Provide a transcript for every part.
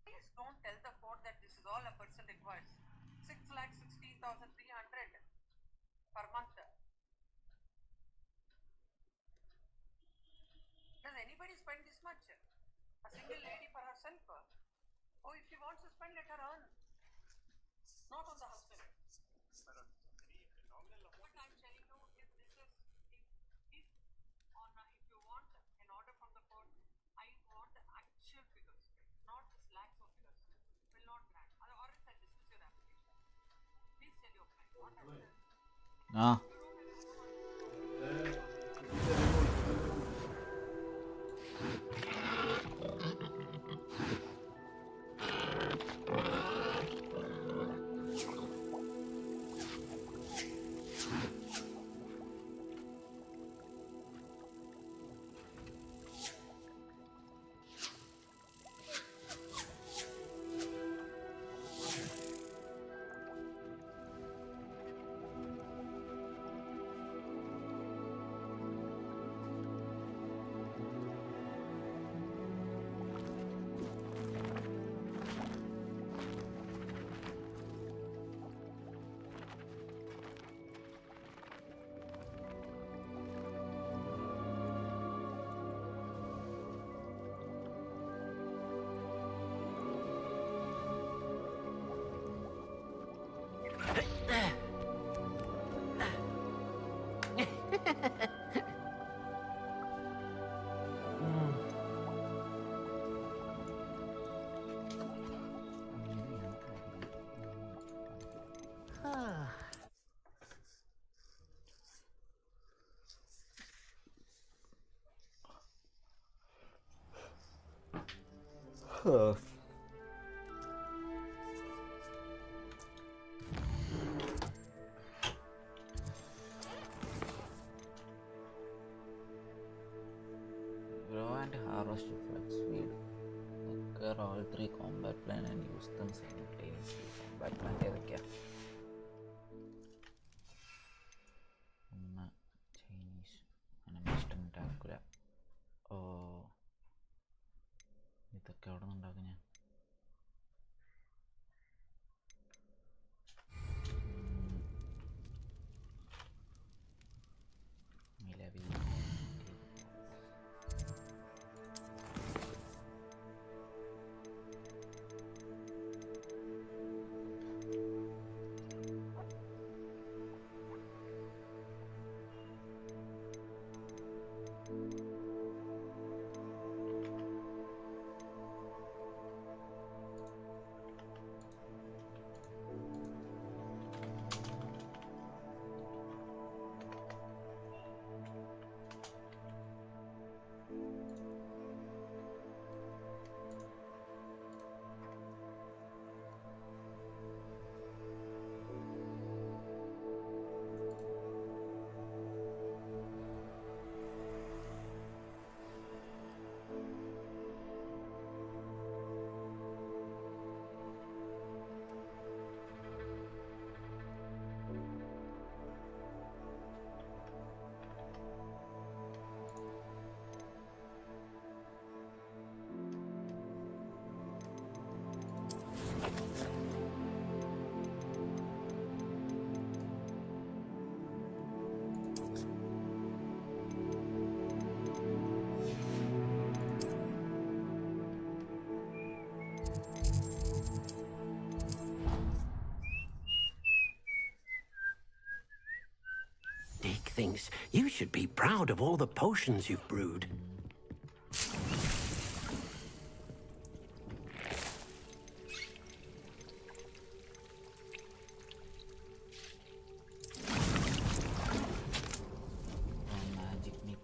Please don't tell the court that this is all a person requires. 6,16,300 per month. Does anybody spend this much? A single lady for herself? Oh, if she wants to spend, let her earn. Not on the husband. But I'm telling you, if this is, if you want an order from the court, I want the actual figures, not this lakhs of figures. Will not grant. Or else I dismiss your application. Please tell your client what happened. Grow and harvest flex-feed. Acquire all three combat plan and use them simultaneously. Combat plan ഏതൊക്കെയാ? ഒന്ന് Chinese animation Dracula. ഓ, ഇതൊക്കെ എവിടെ നിന്നുണ്ടാക്കും ഞാൻ? നിലവിൽ Thinks you should be proud of all the potions you've brewed. magic meat.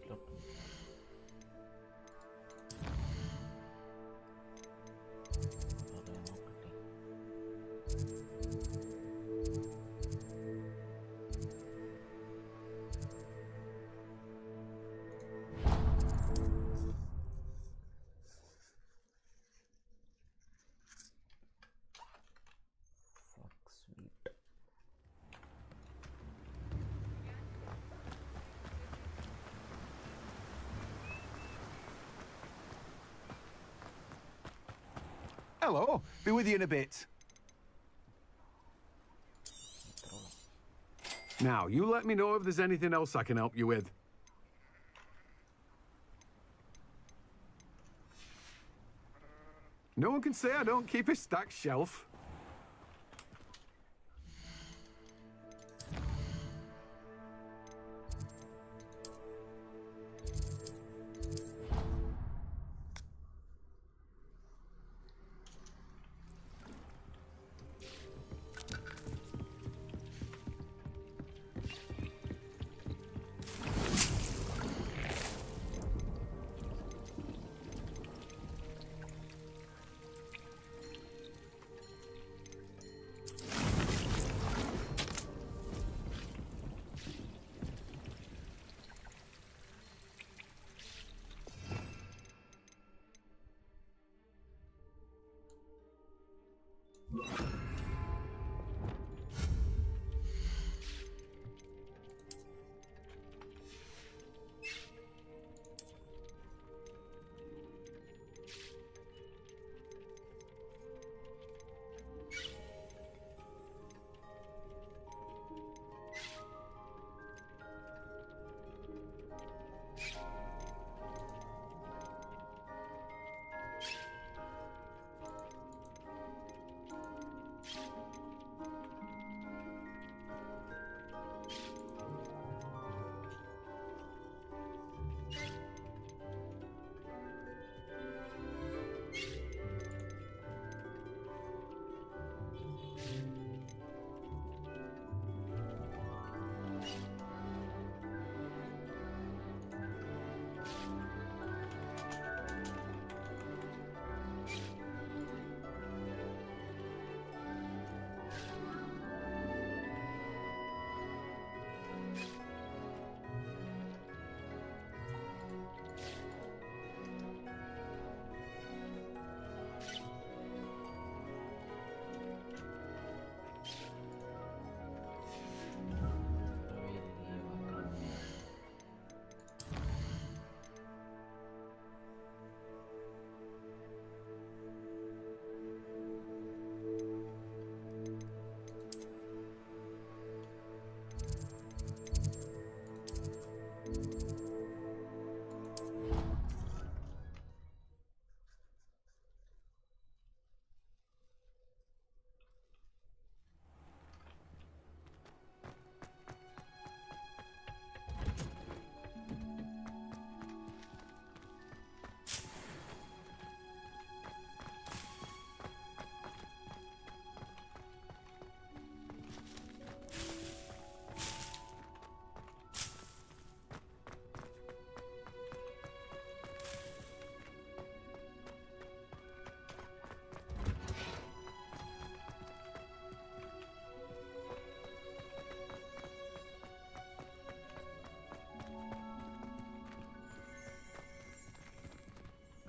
Hello. Be with you in a bit. Now, you let me know if there's anything else I can help you with. No one can say I don't keep a stacked shelf.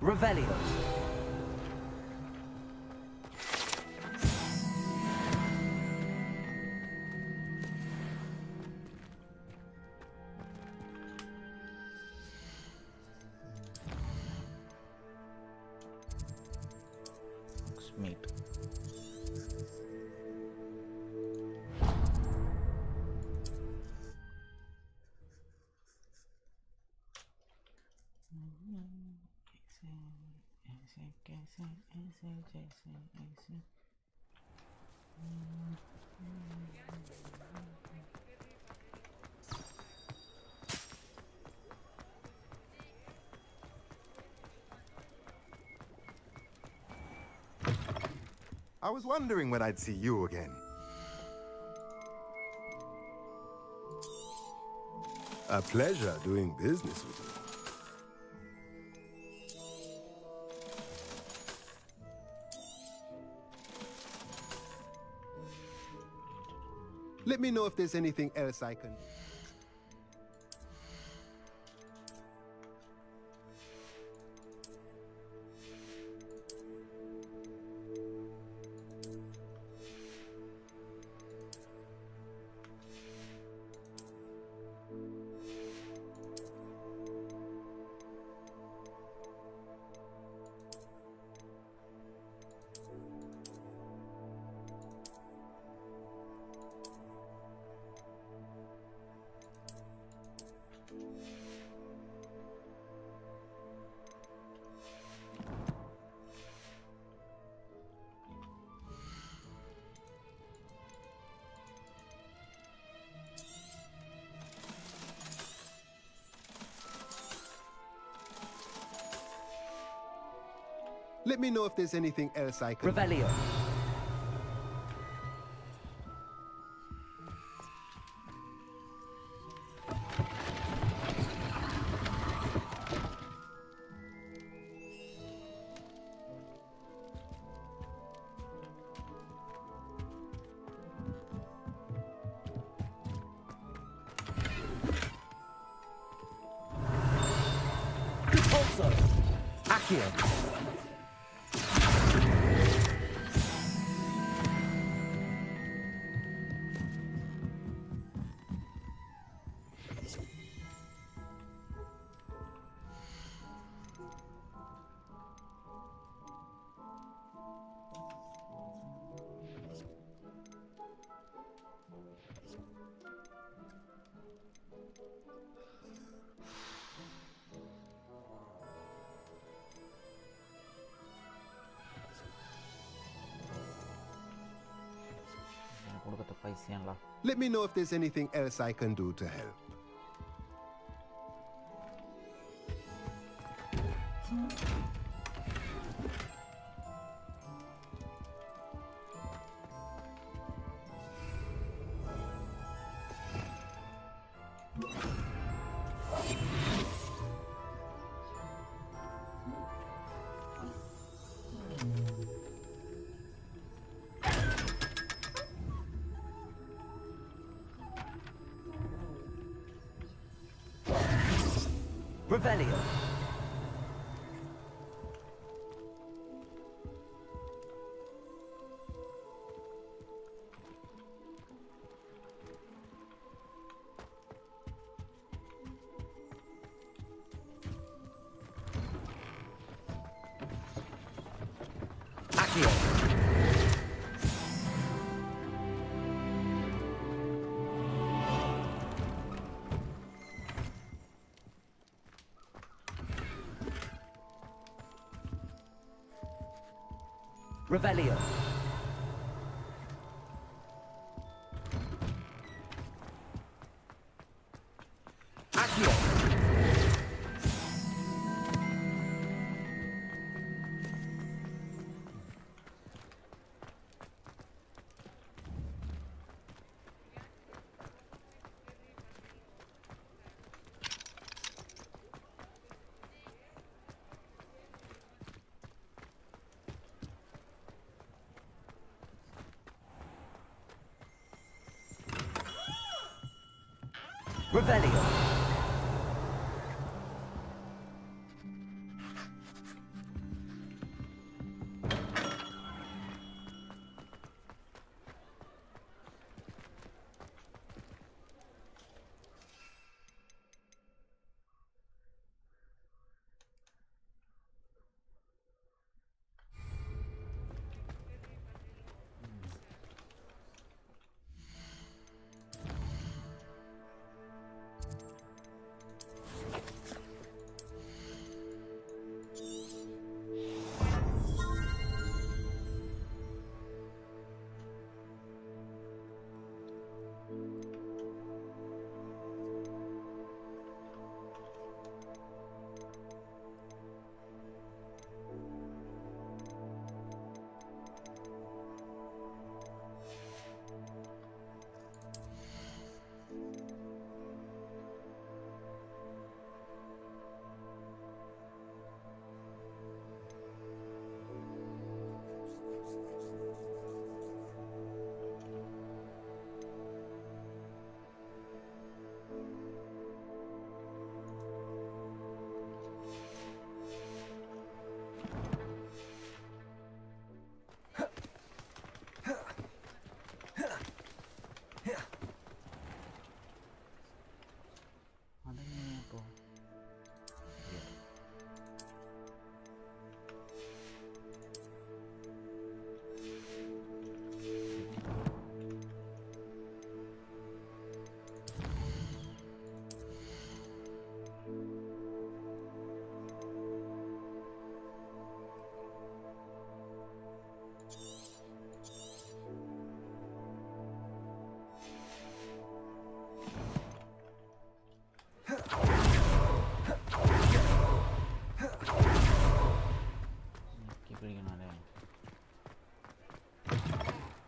Revelio. Meat. I was wondering when I'd see you again. A pleasure doing business with you. Let me know if there's anything else I can do. Let me know if there's anything else I can... Revelio. Repulso. Accio. കൊടുക്കത്തെ പൈസയാണല്ലോ. Let me know if there's anything else I can do to help. Revelio. Accio. Revelio. Accio. Revelio.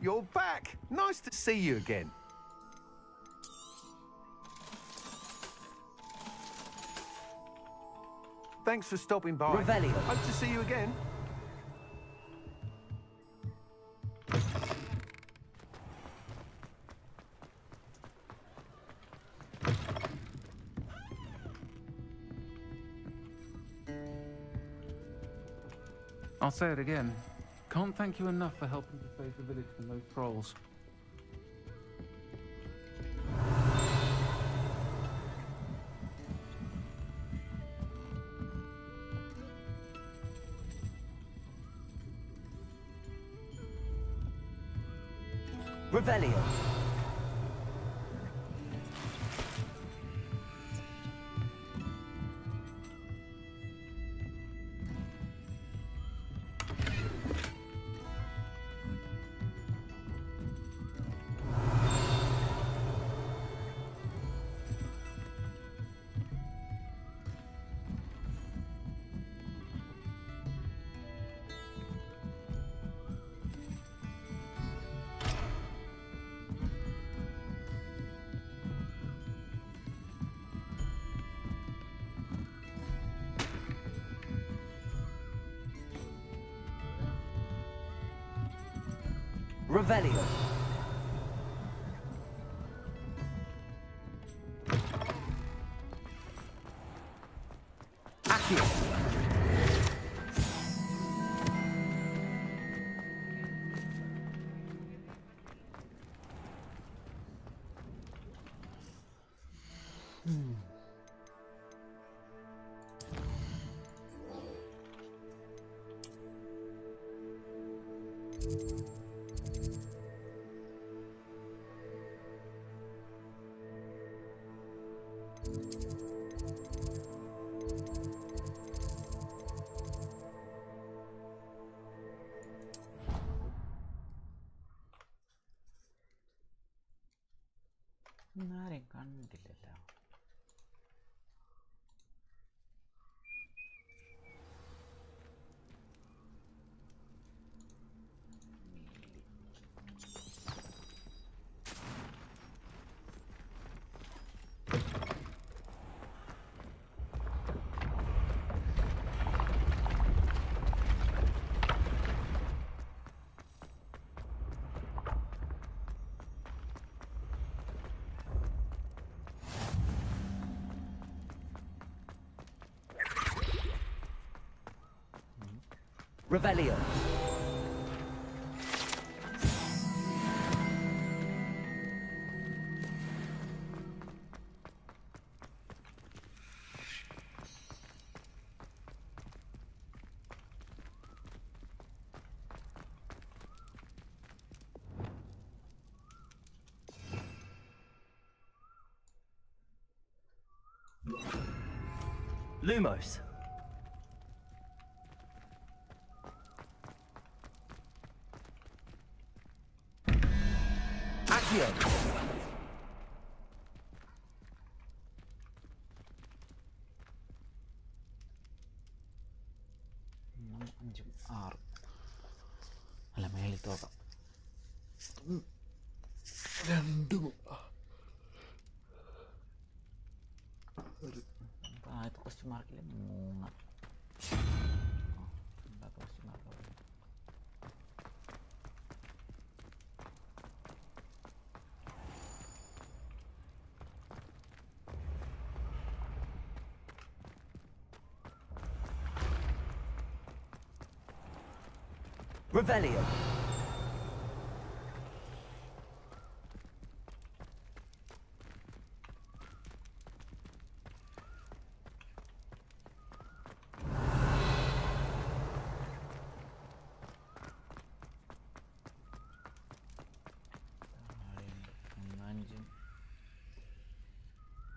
you're back. Nice to see you again. Thanks for stopping by. Revelio. Hope to see you again. I'll say it again. Can't thank you enough for helping to save the village from those trolls. Revelio. Revelio. Accio. ആരെയും കണ്ടില്ലല്ലോ. Revelio. Lumos. Accio. അഞ്ചും ആറും അല്ല മേളിൽ തോക്കാം. രണ്ടും ആദ്യത്തെ question മാർക്കിൽ 3. രണ്ടാമത്തെ ക്വസ്റ്റ്യൻ മാർക്ക് Revelio. അഞ്ചും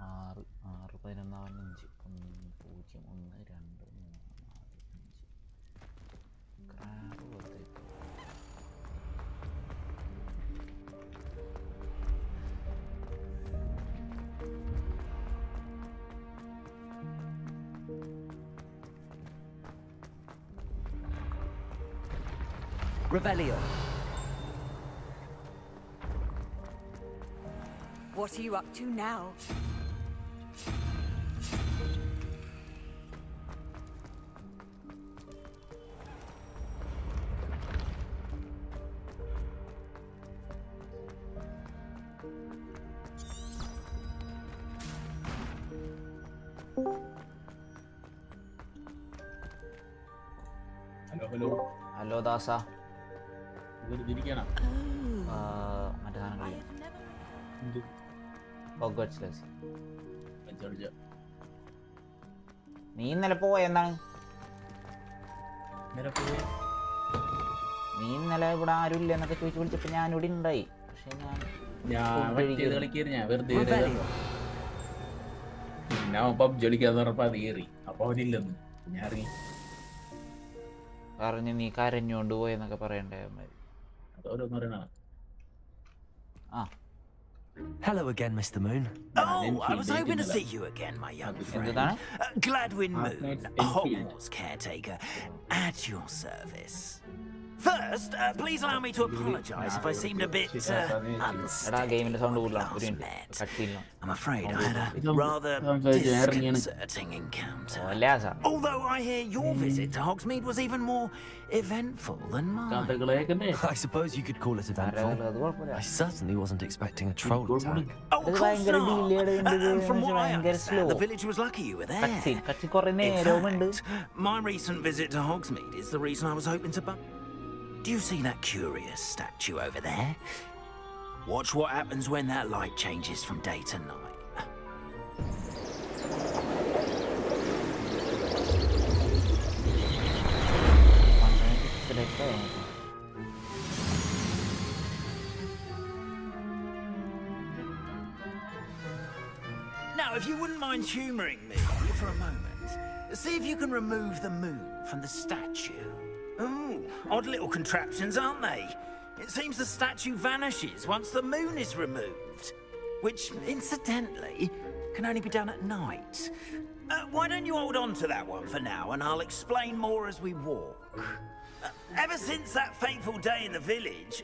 6 6 11 5 0 1 2 3 4 5 ക്രാബ് കൊടുത്തേക്കും. Revelio. What are you up to now? Hello Dasa. മറ്റേ സാധനം കളിക്കാം. Hogwarts legacy. നീ ഇന്നലെ പോയ എന്താണ്? നീ ഇന്നലെ ഇവിടെ ആരും ഇല്ല എന്നൊക്കെ ചോദിച്ചു വിളിച്ചപ്പോ ഞാൻ ഇവിടെ ഉണ്ടായി. പക്ഷെ പറഞ്ഞു നീ കരഞ്ഞോണ്ട് പോയെന്നൊക്കെ പറയണ്ടേ? ആ Hello again, Mr. Moon. Oh, I was hoping to see you again, my young friend. Gladwin Moon, Hogwarts caretaker, at your service. First, please allow me to apologize if I seemed a bit unsteady. I'm afraid I had a rather disconcerting encounter. Although I hear your visit to Hogsmeade was even more eventful than mine. I suppose you could call it eventful. I certainly wasn't expecting a troll attack. Oh, of course not. From what I understand, the village was lucky you were there. In fact, my recent visit to Hogsmeade is the reason I was hoping to bump. Do you see that curious statue over there? Watch what happens when that light changes from day to night. Now, if you wouldn't mind humouring me for a moment, see if you can remove the moon from the statue. Oh, odd little contraptions, aren't they? It seems the statue vanishes once the moon is removed, which, incidentally, can only be done at night. Why don't you hold on to that one for now, and I'll explain more as we walk. Ever since that fateful day in the village,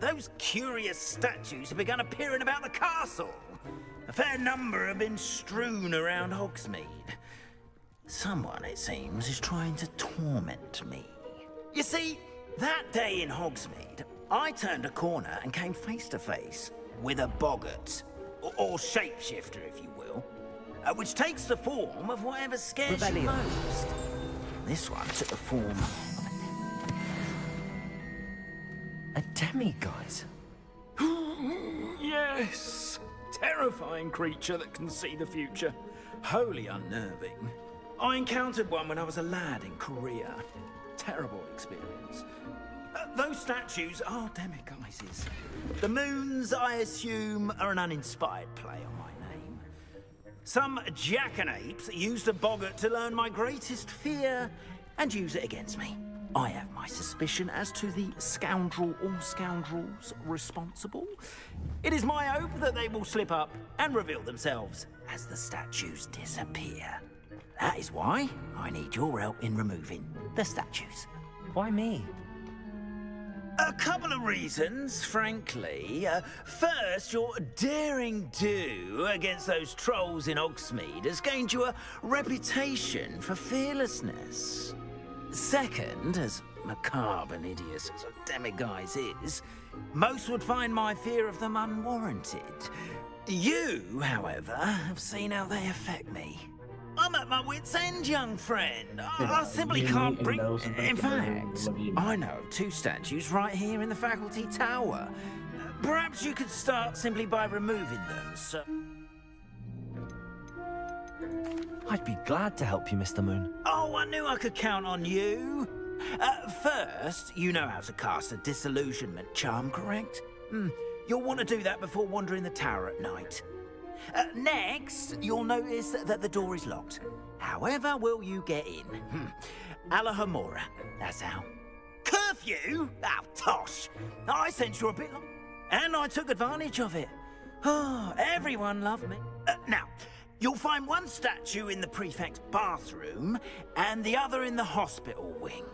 those curious statues have begun appearing about the castle. A fair number have been strewn around Hogsmeade. Someone, it seems, is trying to torment me. You see, that day in Hogsmeade, I turned a corner and came face to face with a boggart, or shapeshifter, if you will, which takes the form of whatever scares you most. This one took the form of A demiguise? Yes! Terrifying creature that can see the future. Wholly unnerving. I encountered one when I was a lad in Korea. Terrible experience. Those statues are demiguises. The moons, I assume, are an uninspired play on my name. Some jackanapes used a boggart to learn my greatest fear and use it against me. I have my suspicion as to the scoundrel or scoundrels responsible. It is my hope that they will slip up and reveal themselves as the statues disappear. That is why I need your help in removing the statues. Why me? A couple of reasons, frankly. First, your daring do against those trolls in Hogsmeade has gained you a reputation for fearlessness. Second, as macabre and hideous as a demiguise is, most would find my fear of them unwarranted. You, however, have seen how they affect me. I'm at my wit's end, young friend. I simply can't bring... In fact, I know of two statues right here in the faculty tower. Perhaps you could start simply by removing them, so... I'd be glad to help you, Mr. Moon. Oh, I knew I could count on you. First, you know how to cast a disillusionment charm, correct? You'll want to do that before wandering the tower at night. Next, you'll notice that the door is locked. However will you get in? Alahomora, that's how. Curfew? Oh, tosh. I sense you're a bit long. And I took advantage of it. Oh, everyone loved me. Now, you'll find one statue in the prefect's bathroom and the other in the hospital wing.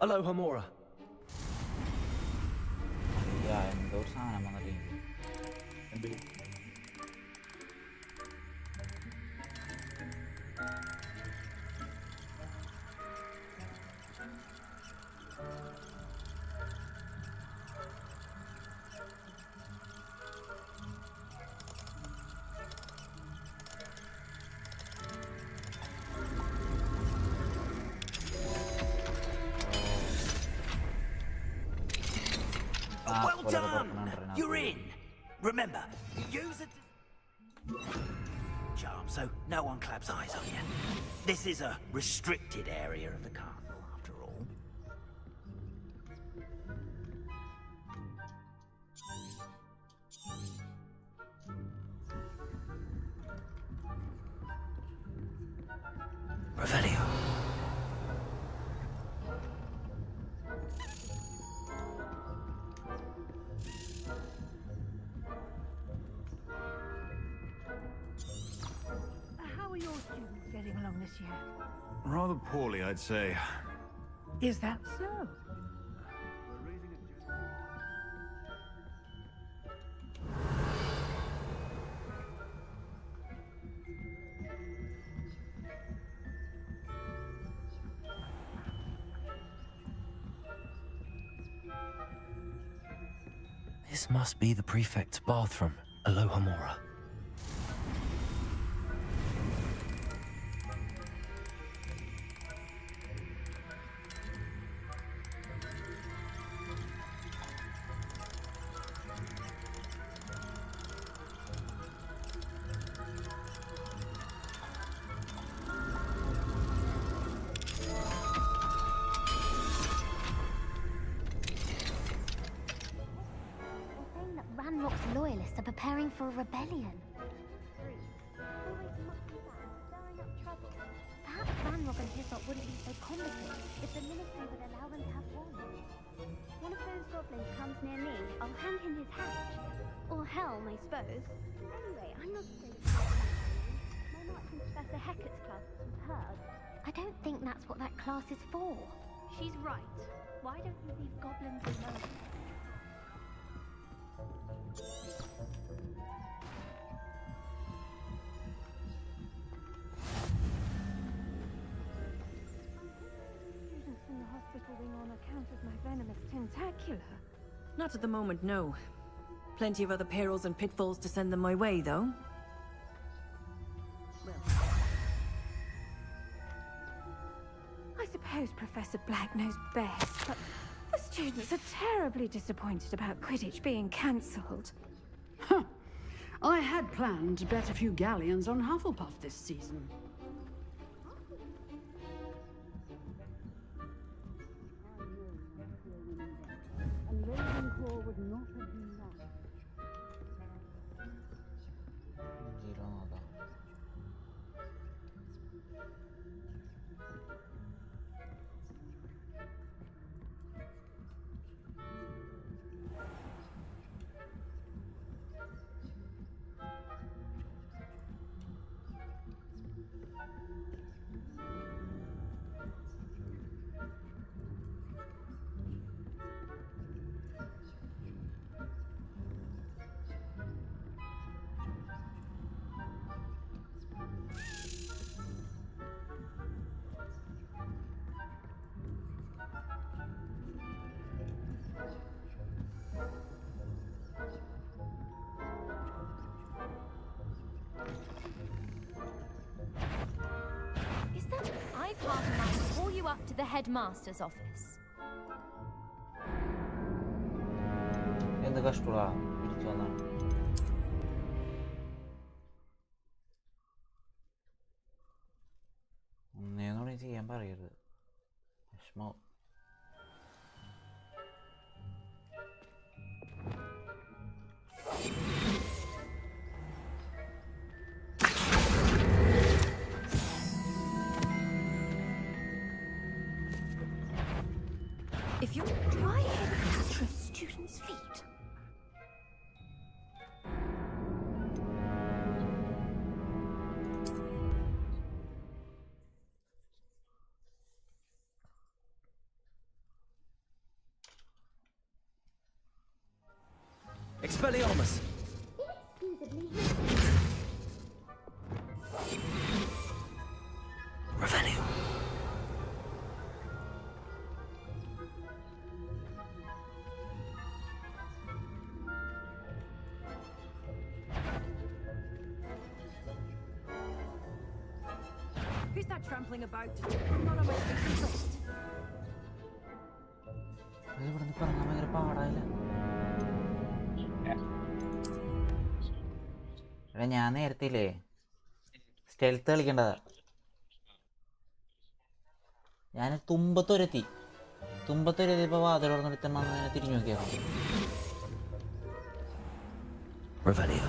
Aloha Mora. Ya എന്തോ ഒരു സാധനം വന്നിട്ട് Well done! You're in! Remember, use it. Charm, so no one claps eyes on you. This is a restricted area of the castle, after all. Revelio. How are your students getting along this year? Rather poorly, I'd say. Is that so? This must be the prefect's bathroom. Aloha Mora. Saying that Ranrock's loyalists are preparing for a rebellion. Perhaps Ranrock and his lot wouldn't be so combative if the military would allow them to have one. One of those goblins comes near me, I'll hand him his hatch. Or helm, I suppose. Anyway, I'm not afraid of my march in Professor Hecat's class was heard. I don't think that's what that class is for. She's right. Why don't you leave goblins alone? Students in the hospital wing on account of my venomous tentacular. Not at the moment, no. Plenty of other perils and pitfalls to send them my way, though. I suppose Professor Black knows best, but the students are terribly disappointed about Quidditch being cancelled. Huh. I had planned to bet a few galleons on Hufflepuff this season. And Ravenclaw would not have been that. Is that I've half a mind to call you up to the headmaster's office? എന്ത് കഷ്ടമുള്ള തിരിച്ചു വന്നാണ് ഒന്നേന്നോട് ചെയ്യാൻ പറയരുത് വിഷമോ If you do I hear the clatter of students' feet? Expelliarmus! Revelio. Who's that trampling about? I'm not on my speaking list. ഇവിടെ നിന്ന് പറഞ്ഞാൽ ഭയങ്കര പാടായില്ല. എടാ ഞാൻ നേരത്തെ ഇല്ലേ സ്റ്റെൽത്ത് കളിക്കേണ്ടതാ. ഞാൻ തുമ്പത്തൊരെത്തിയപ്പോൾ വാതിൽ തുറന്നെടുത്തണം തിരിഞ്ഞു നോക്കിയാൽ Revelio.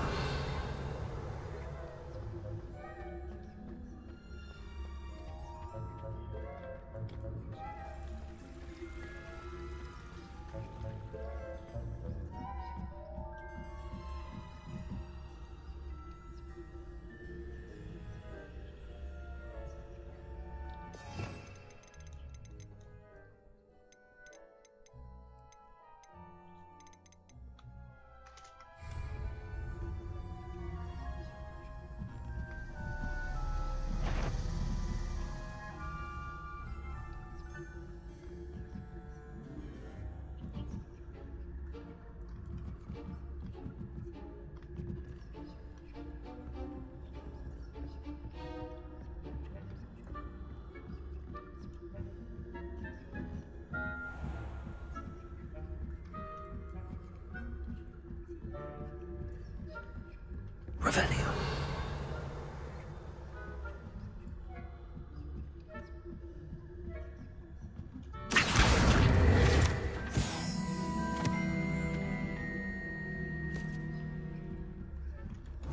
Revelio.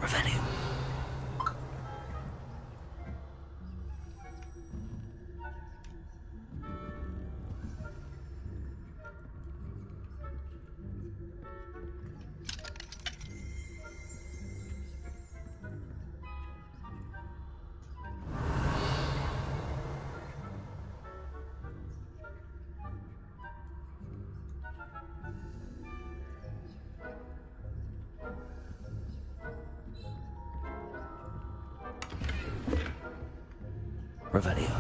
Revelio. Revelio.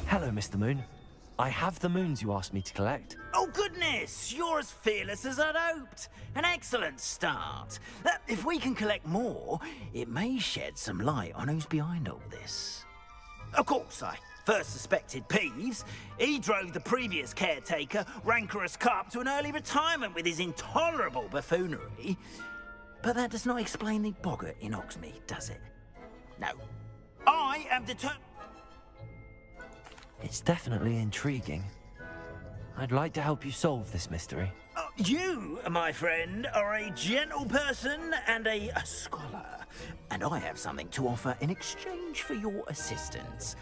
Hello, Mr. Moon. I have the moons you asked me to collect. Oh, goodness! You're as fearless as I'd hoped. An excellent start. If we can collect more, it may shed some light on who's behind all this. Of course, I first suspected Peeves. He drove the previous caretaker, Rancorous Carp, to an early retirement with his intolerable buffoonery. But that does not explain the boggart in Oxmead, does it? No. I am determined... It's definitely intriguing. I'd like to help you solve this mystery. You, my friend, are a gentle person and a scholar, and I have something to offer in exchange for your assistance.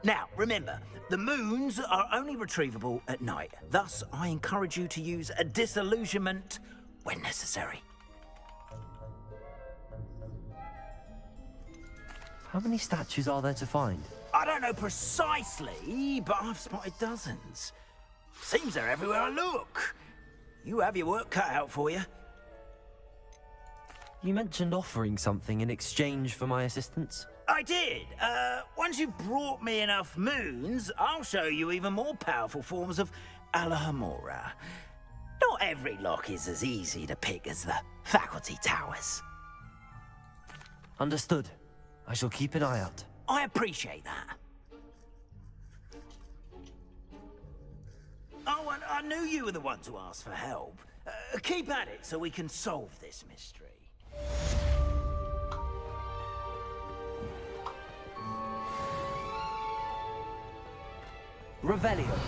Now, remember, the moons are only retrievable at night. Thus, I encourage you to use a disillusionment when necessary. How many statues are there to find? I don't know precisely, but I've spotted dozens. Seems they're everywhere I look. You have your work cut out for you. You mentioned offering something in exchange for my assistance. I did. Once you've brought me enough moons, I'll show you even more powerful forms of Alahamora. Not every lock is as easy to pick as the faculty towers. Understood. I shall keep an eye out. I appreciate that. Oh, and I knew you were the one to ask for help. Keep at it so we can solve this mystery. Revelio.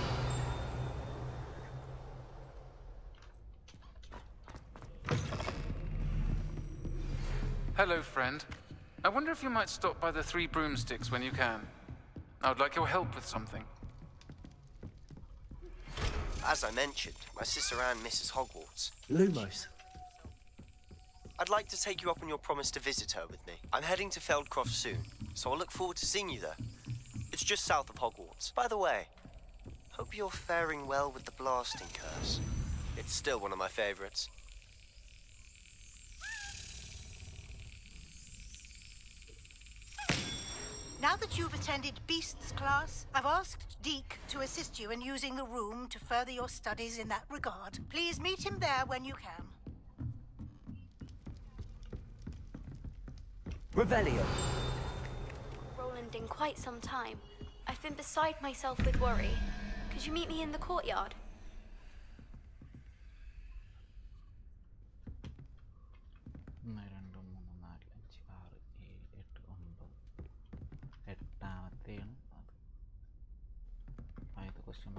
Hello, friend. I wonder if you might stop by the Three Broomsticks when you can. I would like your help with something. As I mentioned, my sister Anne misses Hogwarts. Lumos. I'd like to take you up on your promise to visit her with me. I'm heading to Feldcroft soon, so I'll look forward to seeing you there. It's just south of Hogwarts. By the way, hope you're faring well with the blasting curse. It's still one of my favorites. Now that you've attended Beasts class, I've asked Deke to assist you in using the room to further your studies in that regard. Please meet him there when you can. Revelio. Roland, in quite some time. I've been beside myself with worry. Could you meet me in the courtyard? Question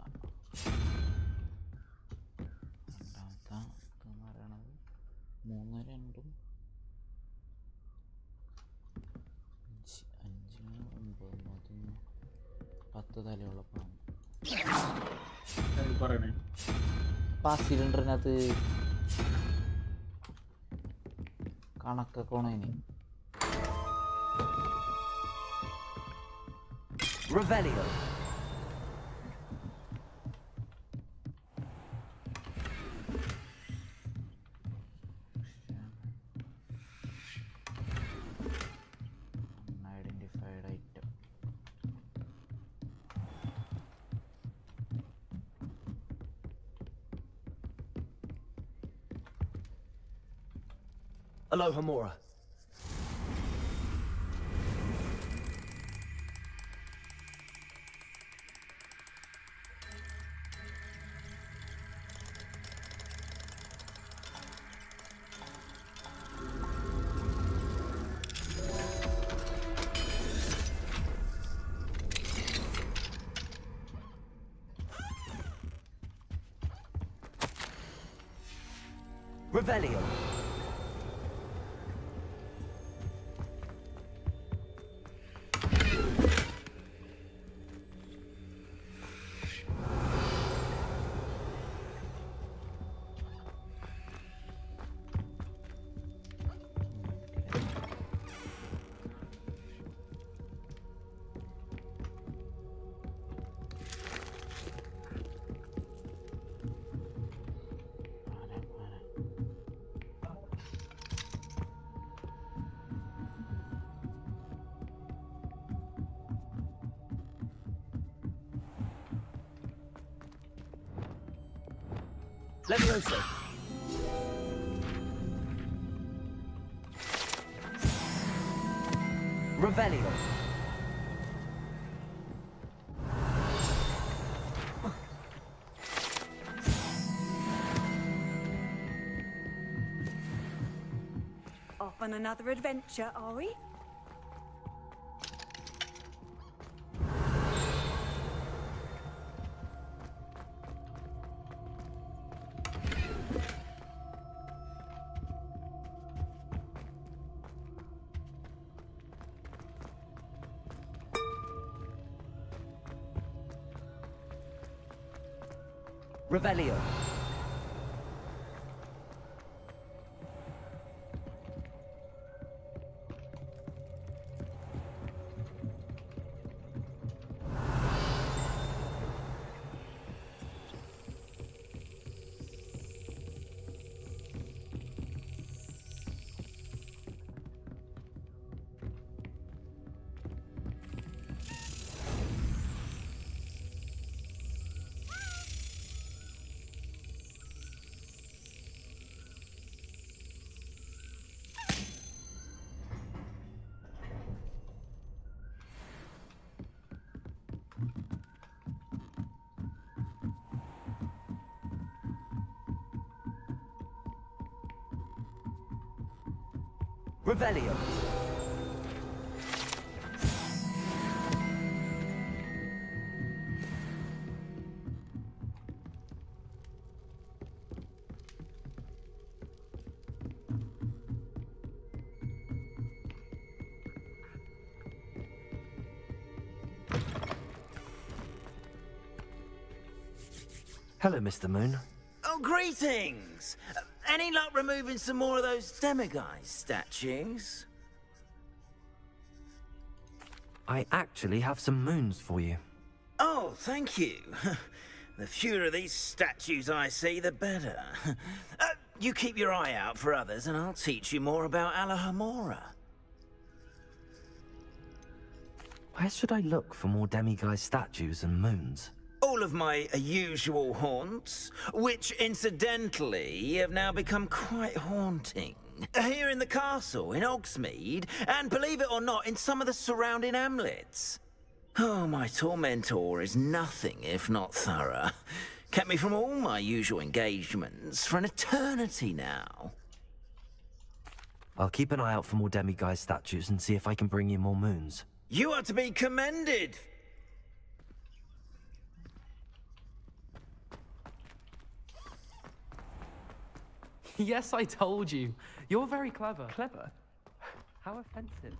mark 3 രണ്ടാമത്തെ എന്ന് പറയണത് 3 2 5 5 9 10 തലയുള്ള പാമ്പ്. അപ്പം ആ സിലിണ്ടറിനകത്ത് കണക്കൊക്കെ ഉണേനി. Revelio. Unidentified item. Aloha Mora. Revelio. Levioso. Revelio. Off on another adventure, are we? Revelio. Revelio. Hello, Mr. Moon. Oh, greetings! Any luck removing some more of those demiguise statues? I actually have some moons for you. Oh, thank you. The fewer of these statues I see, the better. You keep your eye out for others, and I'll teach you more about Alahamora. Where should I look for more demiguise statues and moons? All of my usual haunts, which incidentally have now become quite haunting. Here in the castle, in Hogsmeade, and believe it or not, in some of the surrounding hamlets. Oh, my tormentor is nothing if not thorough. Kept me from all my usual engagements for an eternity now. I'll keep an eye out for more demiguise statues and see if I can bring you more moons. You are to be commended. Yes, I told you. You're very clever. Clever? How offensive.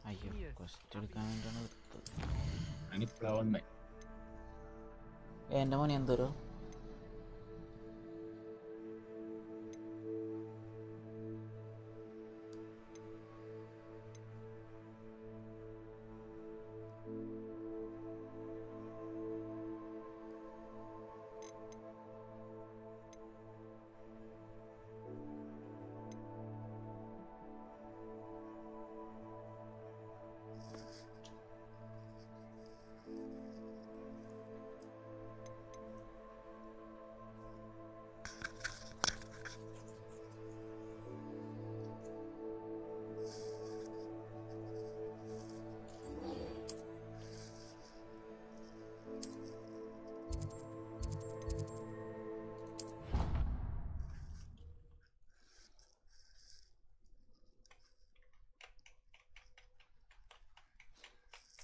അയ്യോ question എടുക്കാൻ വേണ്ടിയാണ് എടുത്തത്. എൻ്റെ മോനെ എന്തോരോ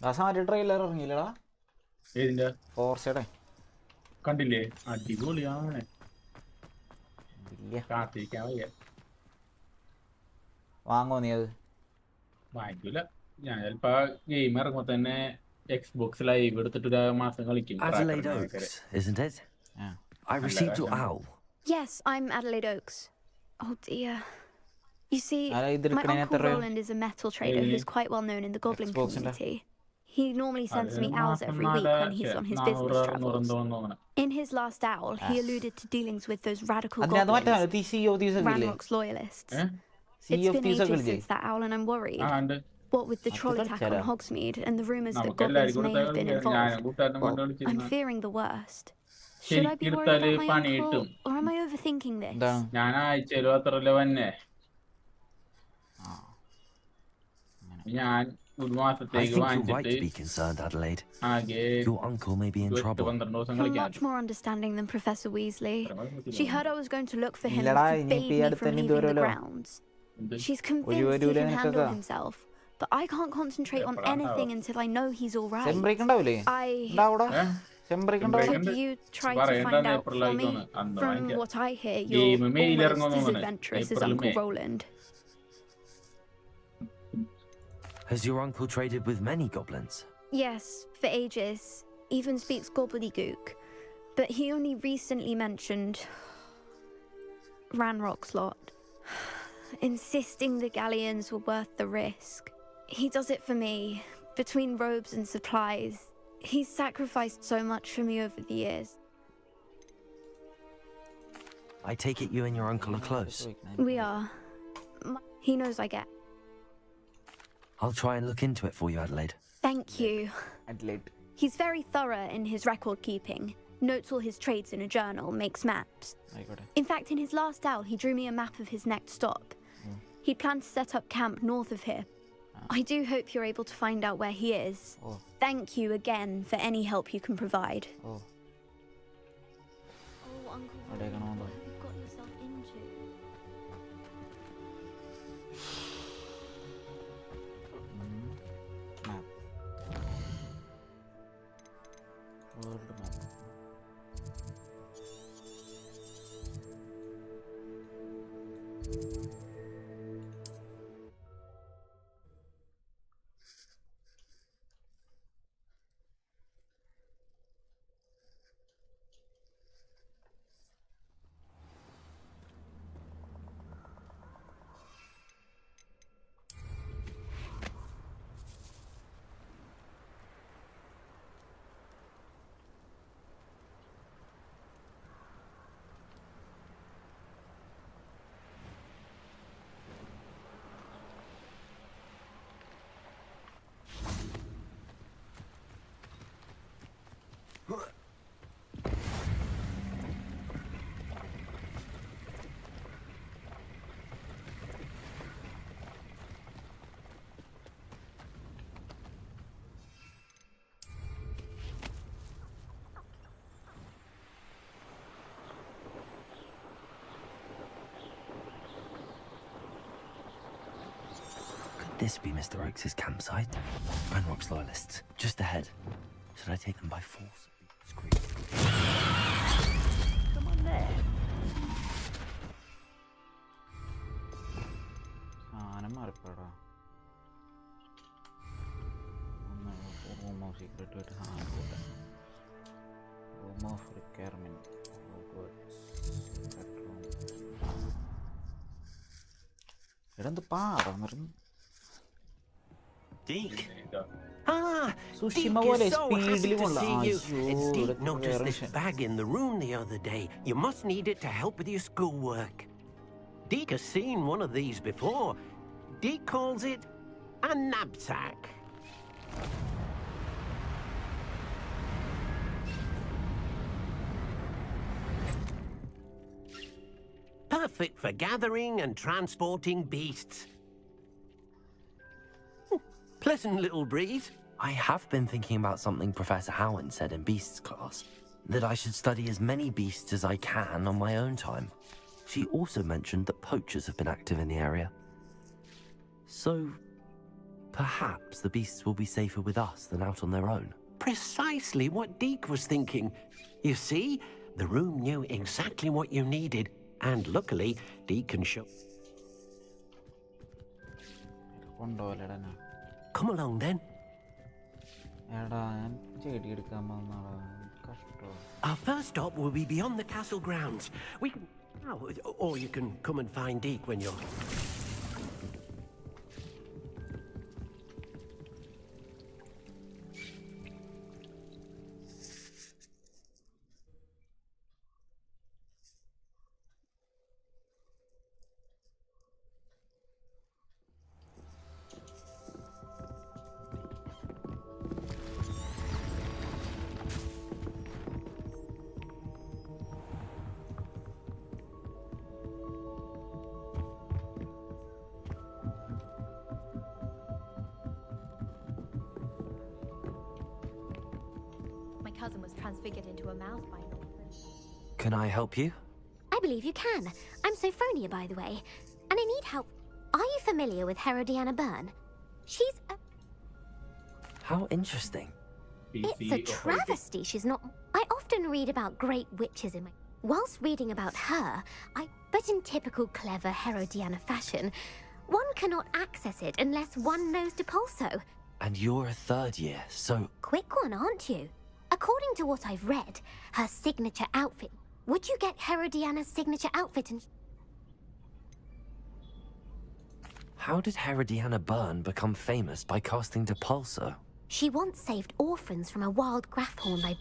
ദാസമാര് trailer ഇറങ്ങിയില്ലടാ ഏതിന്റെ ഫോർസയുടെ കണ്ടില്ലേ അടിപൊളിയാണ് ഇല്ല കാത്തിരിക്കാൻ വയ്യ വാങ്ങോ നീ അത് വാങ്ങിക്കൂല ഞാൻ ചിലപ്പോ ഗെയിം ഇറങ്ങുമ്പോ തന്നെ എക്സ്ബോക്സ് ലൈവ് എടുത്തിട്ട് ഒരു മാസം കളിക്കും Adelaide Oaks, isn't it? Yeah. I received your owl. Yes, I'm Adelaide Oaks. Oh dear. You see, Adelaide my uncle Roland is a metal trader who's quite well known in the Goblin community. He normally sends me owls every week when he's on his business travels. In his last owl, he alluded to dealings with those radical goblins, Ranrock's loyalists. It's been ages since that owl and I'm worried. What with the troll attack on Hogsmeade and the rumours that goblins may have been involved, well, I'm fearing the worst. Should I be worried about my uncle, or am I overthinking this? ഞാൻ ആഴ്ചയിലും അത്രല്ലേ വന്നെ ഞാൻ ഒരു I മാസത്തേക്ക് think you're right to be വാങ്ങിച്ചിട്ട് concerned, Adelaide. ആകെ Your uncle may be in trouble. 12 ദിവസം You're കളിക്കാൻ much more understanding than Professor Weasley. She heard I was going to look for him ഇല്ലടാ, and ഇനി forbade ഇപ്പൊ ഈ me അടുത്ത് from തന്നെ leaving the ഇതുവരെയല്ലോ. grounds. She's convinced he can handle himself, but I can't concentrate on anything until I know he's all right. സെംബ്രേക്ക് ഉണ്ടാവില്ലേ ഉണ്ടാവൂടാ സെംബ്രേക്ക് ഉണ്ടാവും Could you try to find out for me? From what I hear, you're almost as adventurous as Uncle Roland. Has your uncle traded with many goblins? Yes, for ages. Even speaks gobbledygook. But he only recently mentioned Ranrock's lot, insisting the galleons were worth the risk. He does it for me. Between robes and supplies, he's sacrificed so much for me over the years. I take it you and your uncle are close. We are. He knows I get. I'll try and look into it for you, Adelaide. Thank you. Adelaide. He's very thorough in his record keeping. Notes all his trades in a journal, makes maps. In fact, in his last owl, he drew me a map of his next stop. He planned to set up camp north of here. I do hope you're able to find out where he is. Thank you again for any help you can provide. Oh, Uncle, what have you got yourself into? this be Mr. Oakes' campsite? Ranrock's loyalists, just ahead. Should I take them by force? Come on there. സാധനം മാറിപ്പോടാ. Room of secret ആയിട്ട് സാധനം കൂട്ടാൻ. Room of requirement. ഇടെന്ത് പാടാന്ന് പറഞ്ഞു. Deke. Ah, Sushima Deke പോലെ is so happy speedily to കൊള്ളാം. see you. അയ്യോ, It's Deke ഇതൊക്കെ noticed വേറെ this bag in the room the other day. You must need it to help with your schoolwork. Deke has seen one of these before. Deke calls it a knapsack. Perfect for gathering and transporting beasts. Pleasant little breeze. I have been thinking about something Professor Howard said in Beasts class. That I should study as many beasts as I can on my own time. She also mentioned that poachers have been active in the area. So, perhaps the beasts will be safer with us than out on their own. Precisely what Deke was thinking. You see, the room knew exactly what you needed, and luckily, Deke can show. കൊണ്ടുപോലെടാ. Come along then. എടാ ഞാൻ ചെടി എടുക്കാൻ വന്നാടാ. കഷ്ടോ. Our first stop will be beyond the castle grounds. We can, or you can come and find Deke when you're. My cousin was transfigured into a mouse by an orphan. Can I help you? I believe you can. I'm Sophronia, by the way, and I need help. Are you familiar with Herodiana Byrne? She's a... How interesting. It's a travesty she's not... I often read about great witches in my... Whilst reading about her, But in typical clever Herodiana fashion, one cannot access it unless one knows Depulso. And you're a third year, so... Quick one, aren't you? According to what I've read, her signature outfit... Would you get Herodiana's signature outfit and... How did Herodiana Byrne become famous by casting Depulso? She once saved orphans from a wild Grafhorn by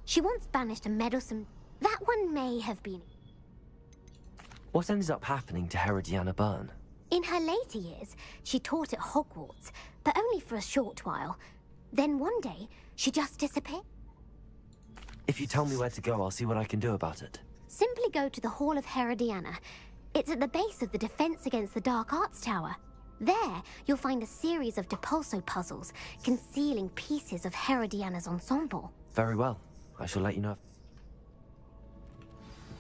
She once banished a meddlesome... That one may have been... What ended up happening to Herodiana Byrne? In her later years, she taught at Hogwarts, but only for a short while. Then one day, she just disappeared. If you tell me where to go, I'll see what I can do about it. Simply go to the Hall of Herodiana. It's at the base of the Defense Against the Dark Arts Tower. There, you'll find a series of Depulso puzzles concealing pieces of Herodiana's ensemble. Very well. I shall let you know.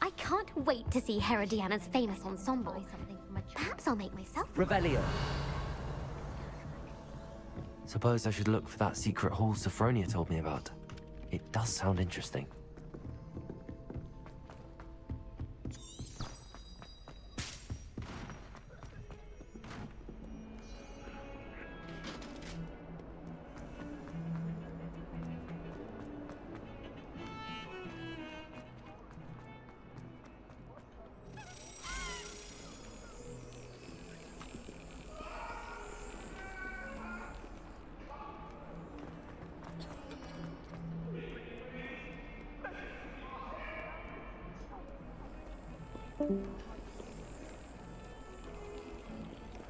I can't wait to see Herodiana's famous ensemble. Perhaps I'll make myself... Revelio. Suppose I should look for that secret hall Sophronia told me about. It does sound interesting.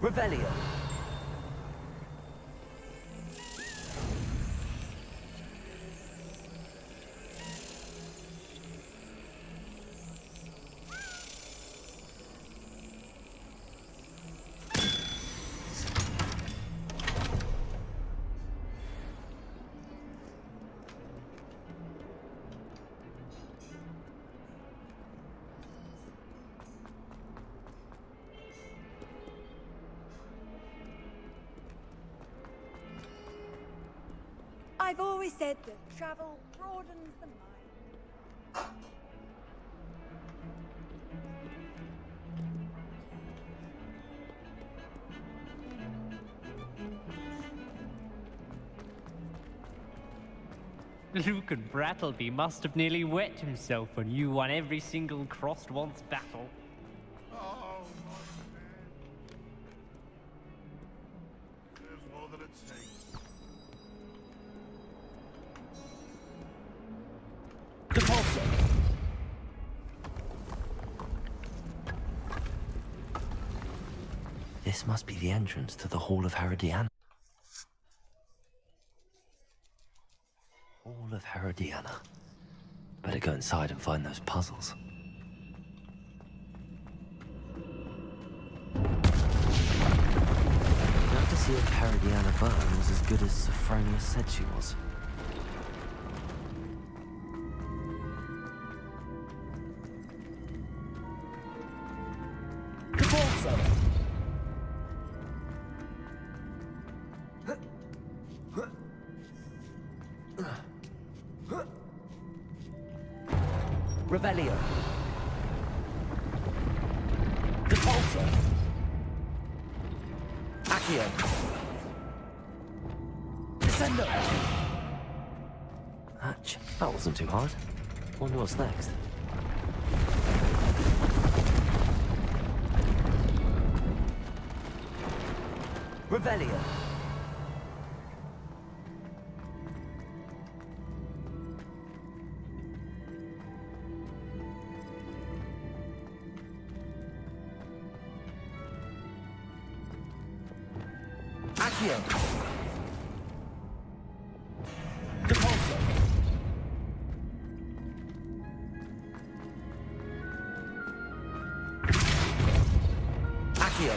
Revelio. I've always said that travel broadens the mind. Luke and Brattleby must have nearly wet himself when you won every single crossed once battle. Oh, my man. There's more than it takes. Depulso! This must be the entrance to the Hall of Herodiana. Hall of Herodiana. Better go inside and find those puzzles. Now to see if Herodiana Byrne was as good as Sophronia said she was. Depulso! Revelio. Depulso. Accio. Descendo. Hatch. That wasn't too hard. Wonder what's next. Revelio. Accio. Depulso. Accio.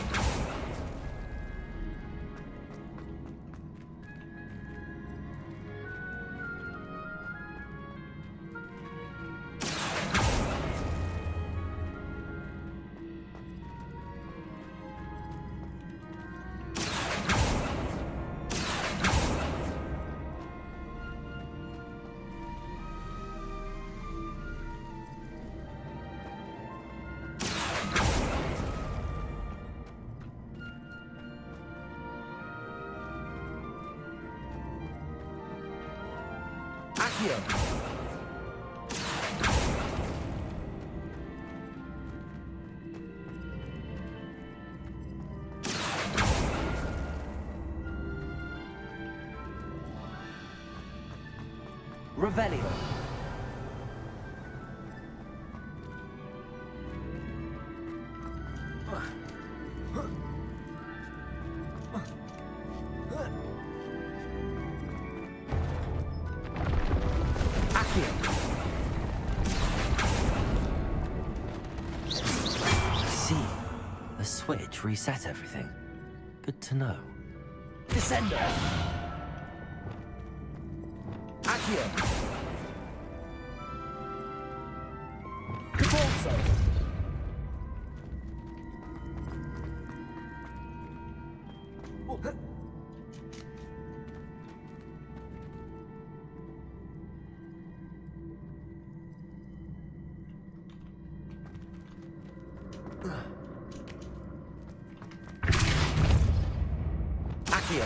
Accio. Revelio. I see. The switch reset everything. Good to know. Descendo. Accio. Depulso. Accio.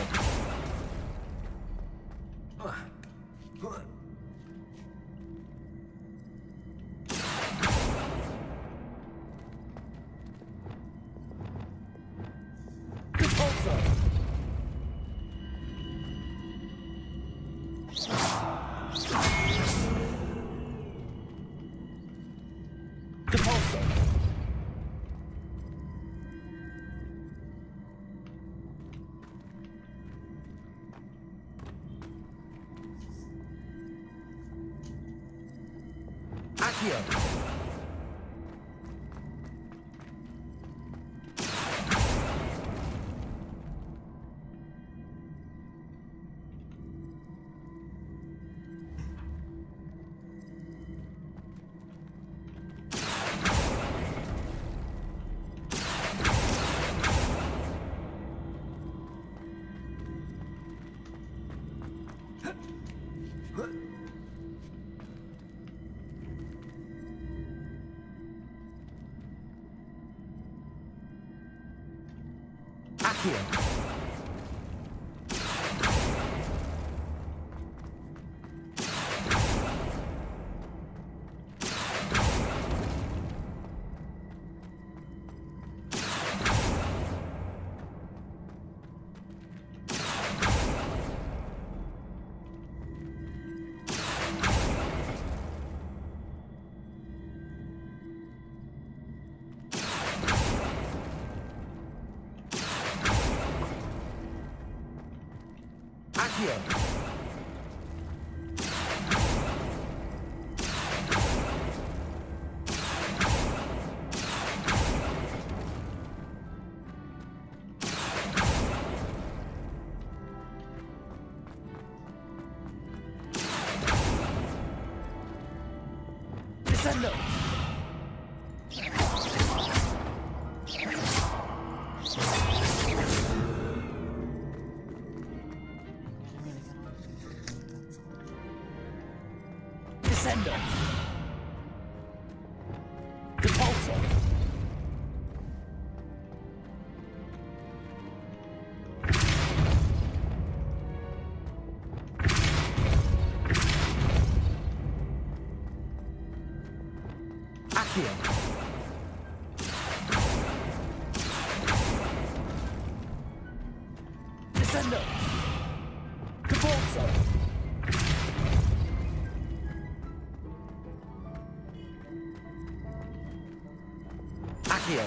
Depulso. Depulso. Accio. Accio. Descendo. Descendo. Repulso. Accio. Descendo. Repulso. Accio.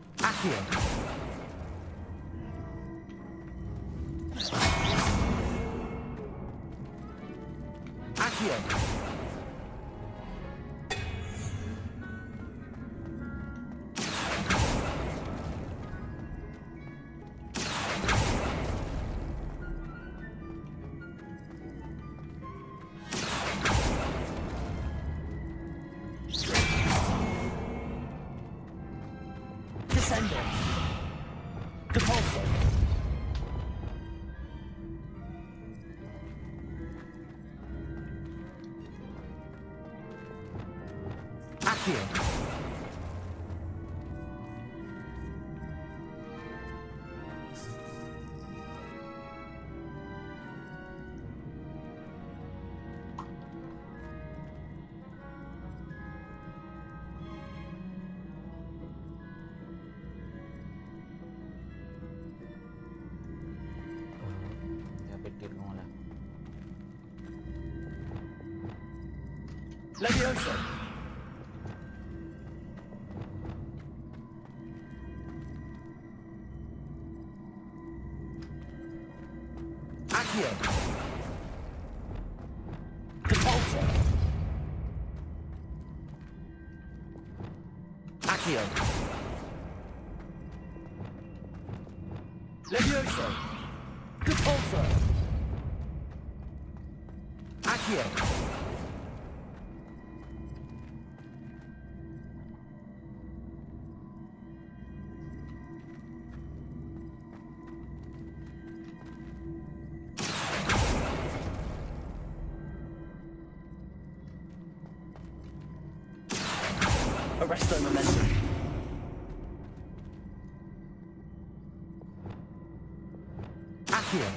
Accio. Accio. Descendo. Repulso. Accio. Ya പെട്ടിരിക്കണോല. Levioso. Accio. Repulso. Accio. Levioso. Repulso. Accio. Arresto momentum. Accio.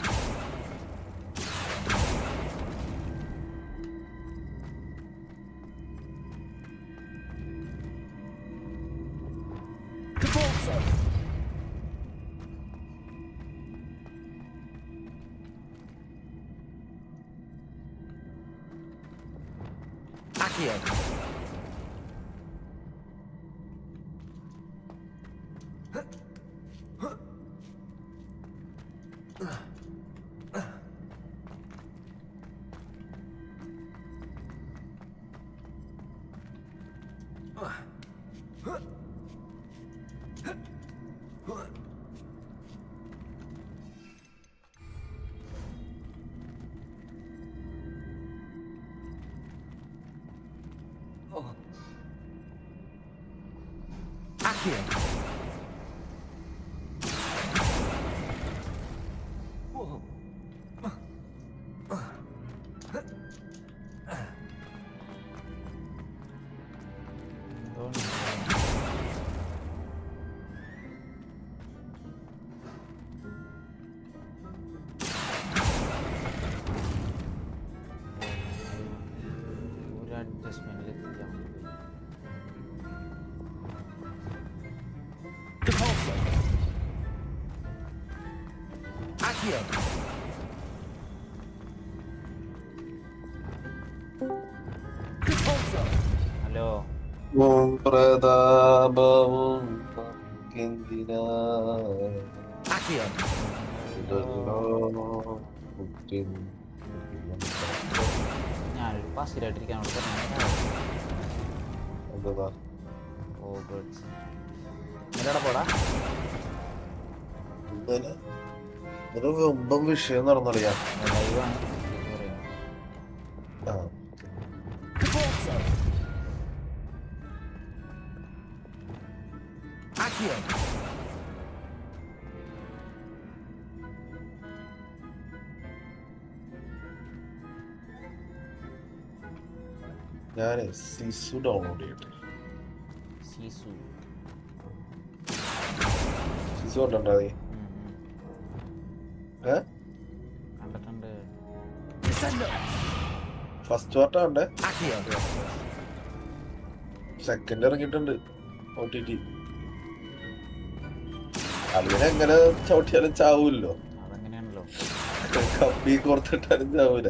Repulso. Accio. Accio. ഒരു adjustment എത്തിക്കാം. Accio. Hello പ്രതാപവും Accio. ഞാനൊരു പാസിലായിട്ടിരിക്കാൻ എന്താ ഹോഗ്വാർട്സ് എവിടെ പോടാ ഒരു വമ്പം വിഷയം നടന്നറിയാം. ലൈവാണ് ആ Accio. ഞാന് സിസു ഡൗൺലോഡ് ചെയ്യട്ടെ. സീസു സിസു കണ്ടോ നീ? കണ്ടിട്ടുണ്ട്. ഫസ്റ്റ് പാർട്ട് കണ്ടേ? Accio. സെക്കൻഡ് ഇറങ്ങിയിട്ടുണ്ട് OTT. അളിയനെ എങ്ങനെ ചവിട്ടിയാലും ചാവൂല്ലോ. അതങ്ങനെയാണല്ലോ. കമ്പി കോർത്തിട്ടാലും ചാവൂല.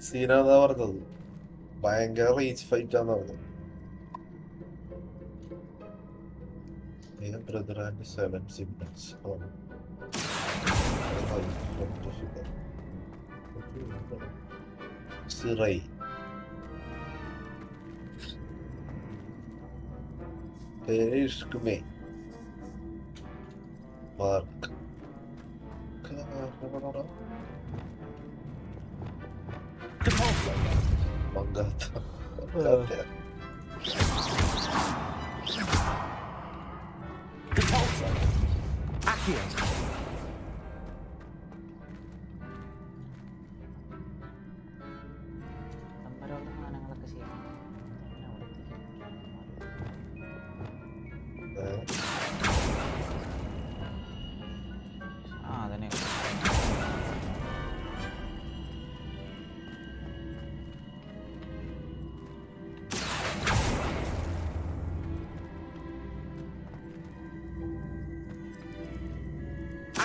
സീനാന്നാ പറഞ്ഞത്. ഭയങ്കര റീച്ച് ഫൈറ്റ് ആന്ന് പറഞ്ഞത്. Brother and 7 siblings. സിറൈ പേര് Ishq may mark Mankatha Accio. അമ്പരമുള്ള സാധനങ്ങളൊക്കെ ചെയ്യണം. ആ അതന്നെ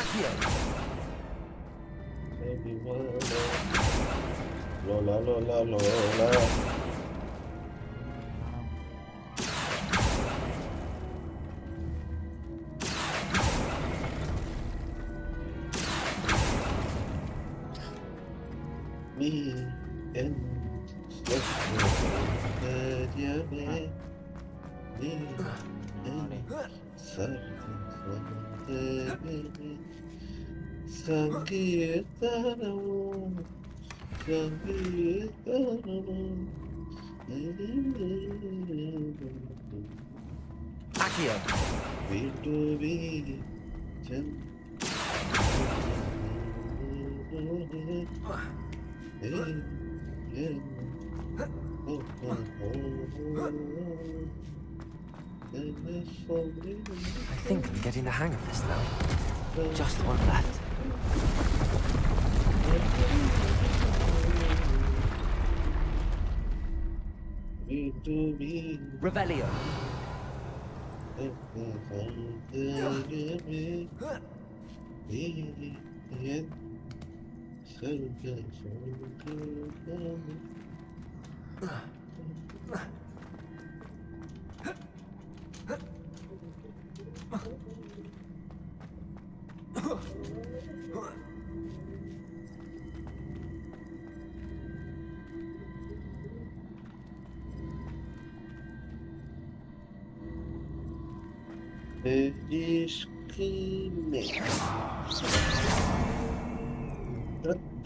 Accio. Lola, Lola, Lola. Me and Sangeetanam, Sangeetanam. Accio. Victory. I think I'm getting the hang of this now. Just one left. Revelio.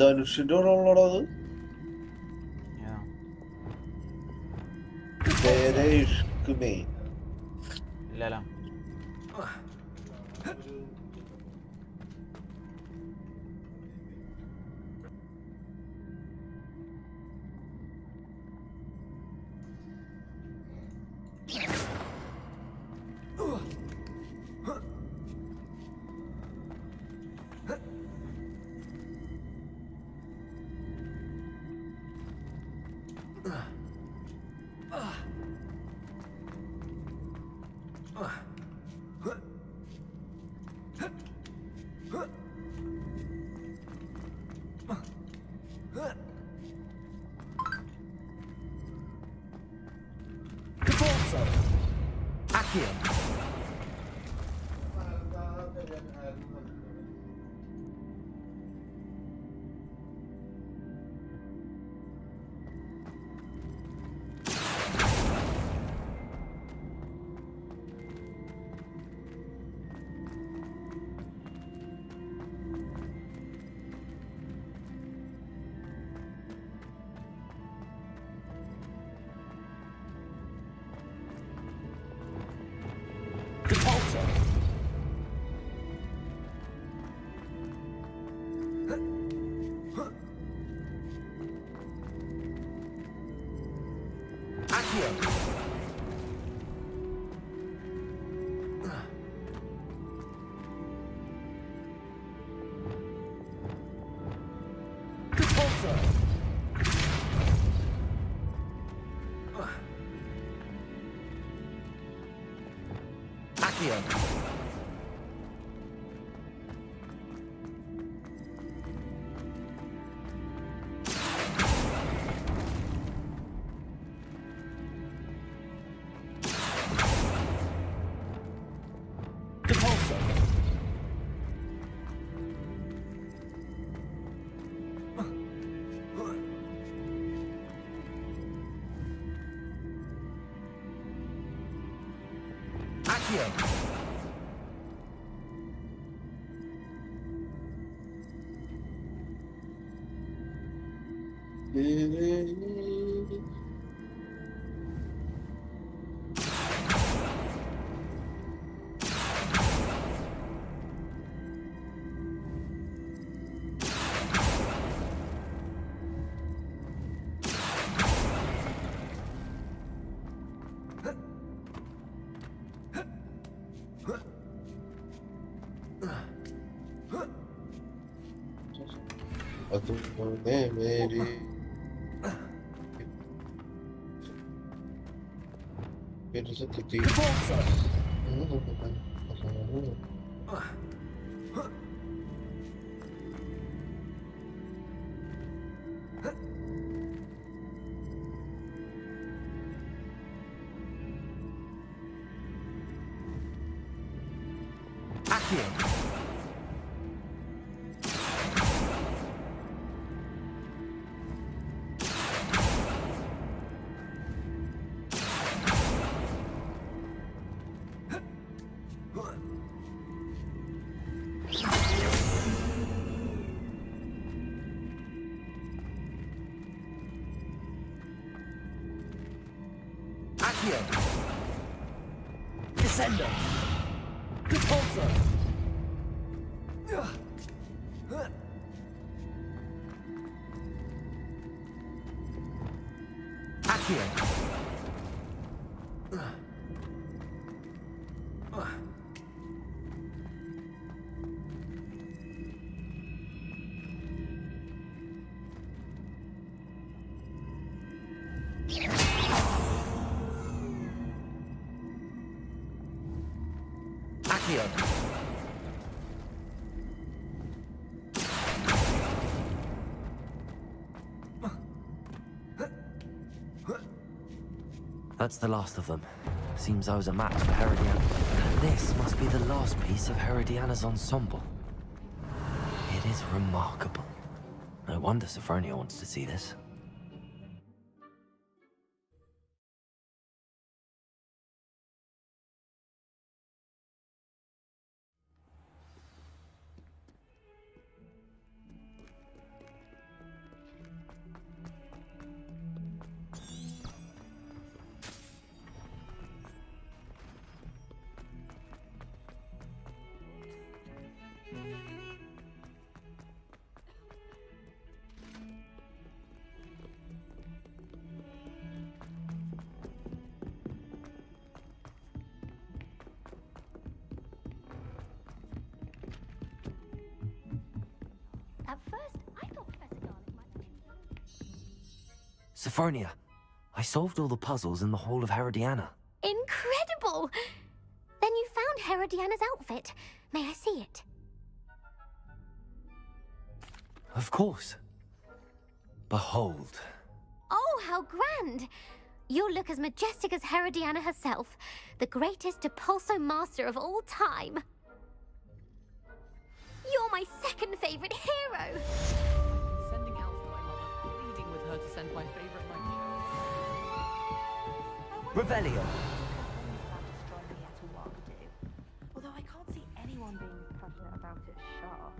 ധനുഷിന്റെ കൂടെ ഉള്ളടാ അത്. പേര് ഇഷ്കുമേ. ഇല്ലല്ലോ. അതുപോലെ Mary പെരുസത്തി Descender. Repulsor. Accio. That's the last of them. Seems I was a match for Herodiana. This must be the last piece of Herodiana's ensemble. It is remarkable. No wonder Sophronia wants to see this. Sophronia, I solved all the puzzles in the Hall of Herodiana. Incredible! Then you found Herodiana's outfit. May I see it? Of course. Behold. Oh, how grand! You'll look as majestic as Herodiana herself, the greatest Depulso master of all time. You're my second favorite hero! Sending Elsa my mother, pleading with her to send my favorite knight. Revelio. Although I can't see anyone being passionate about it sharp.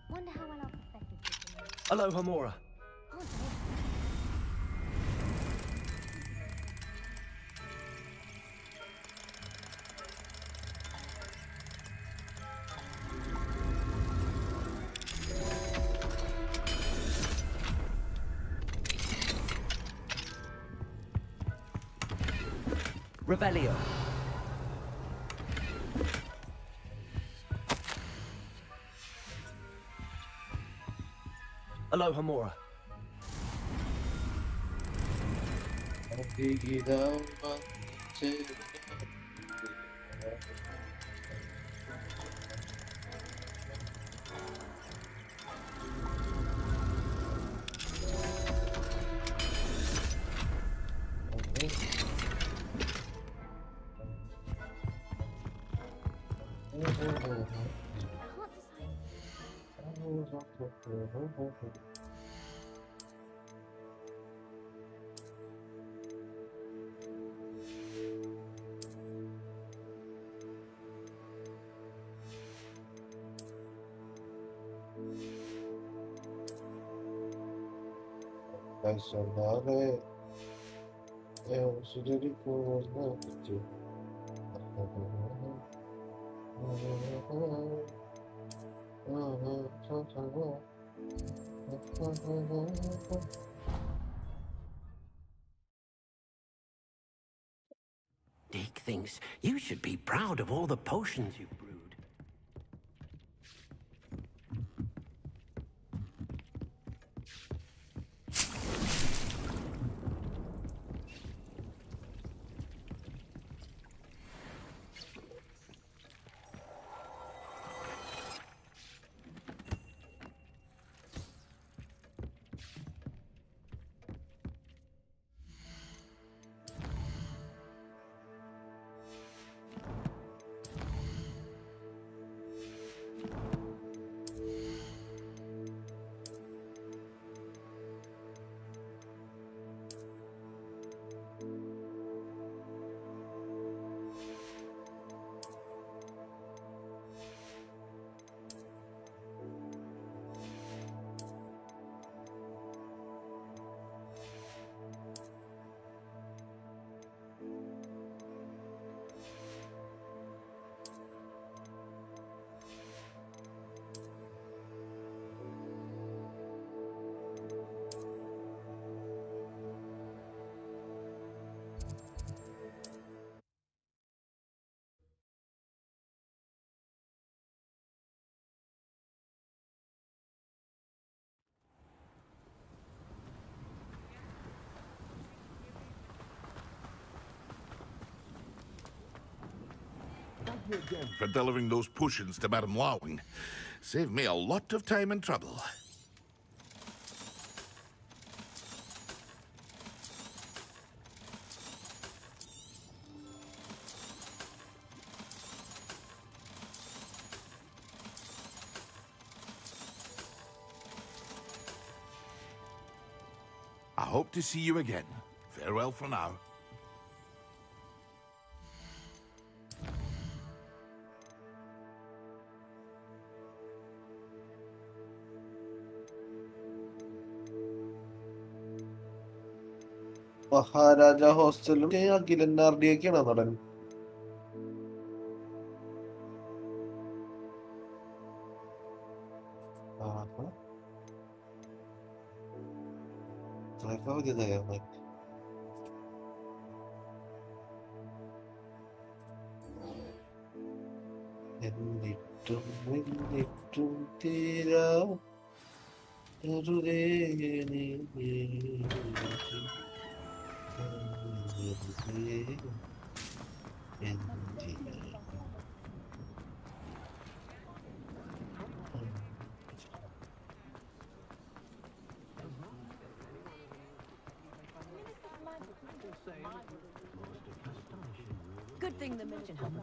Wonder how well our professors did tonight. Aloha Mora. Oh, dear. Revelio. Aloha Mora. Personale è un suggerito sbaglio. Deke thinks you should be proud of all the potions you've brewed. For delivering those potions to Madame Lawing. Saved me a lot of time and trouble. I hope to see you again. Farewell for now. മഹാരാജ ഹോസ്റ്റലും അഖിലന്നാർഡിയൊക്കെയാണോ നടൻ? എന്നിട്ടും തീരാ Good thing the mission helped.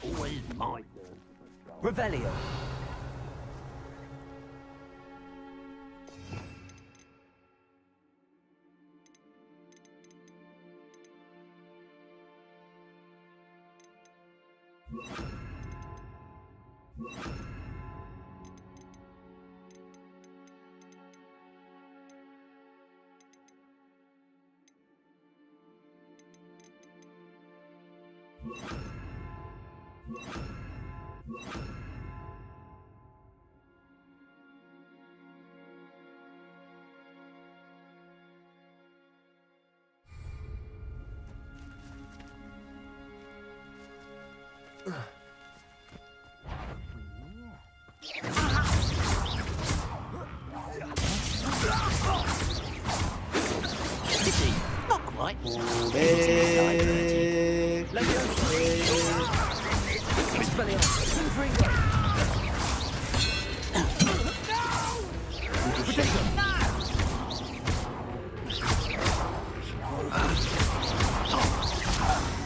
Always mine. Revelio. Not quite.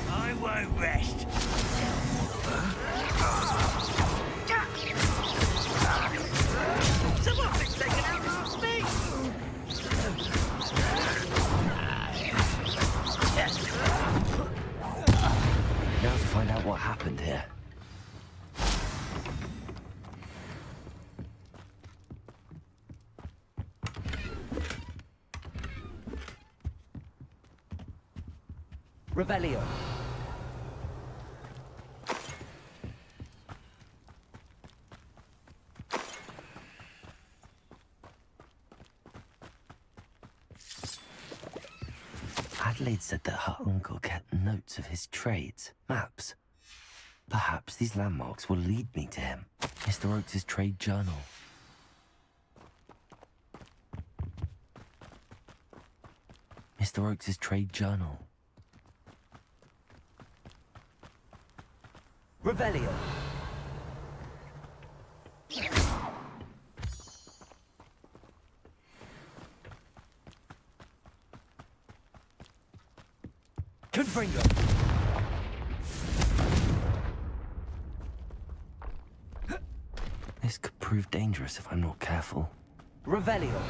I won't rest. Someone's been taken out last week. Now to find out what happened here. Revelio. Adelaide said that her uncle kept notes of his trades, maps. Perhaps these landmarks will lead me to him. Mr. Oakes' trade journal. Mr. Oakes' trade journal. Revelio. Confringo. This could prove dangerous if I'm not careful. Revelio.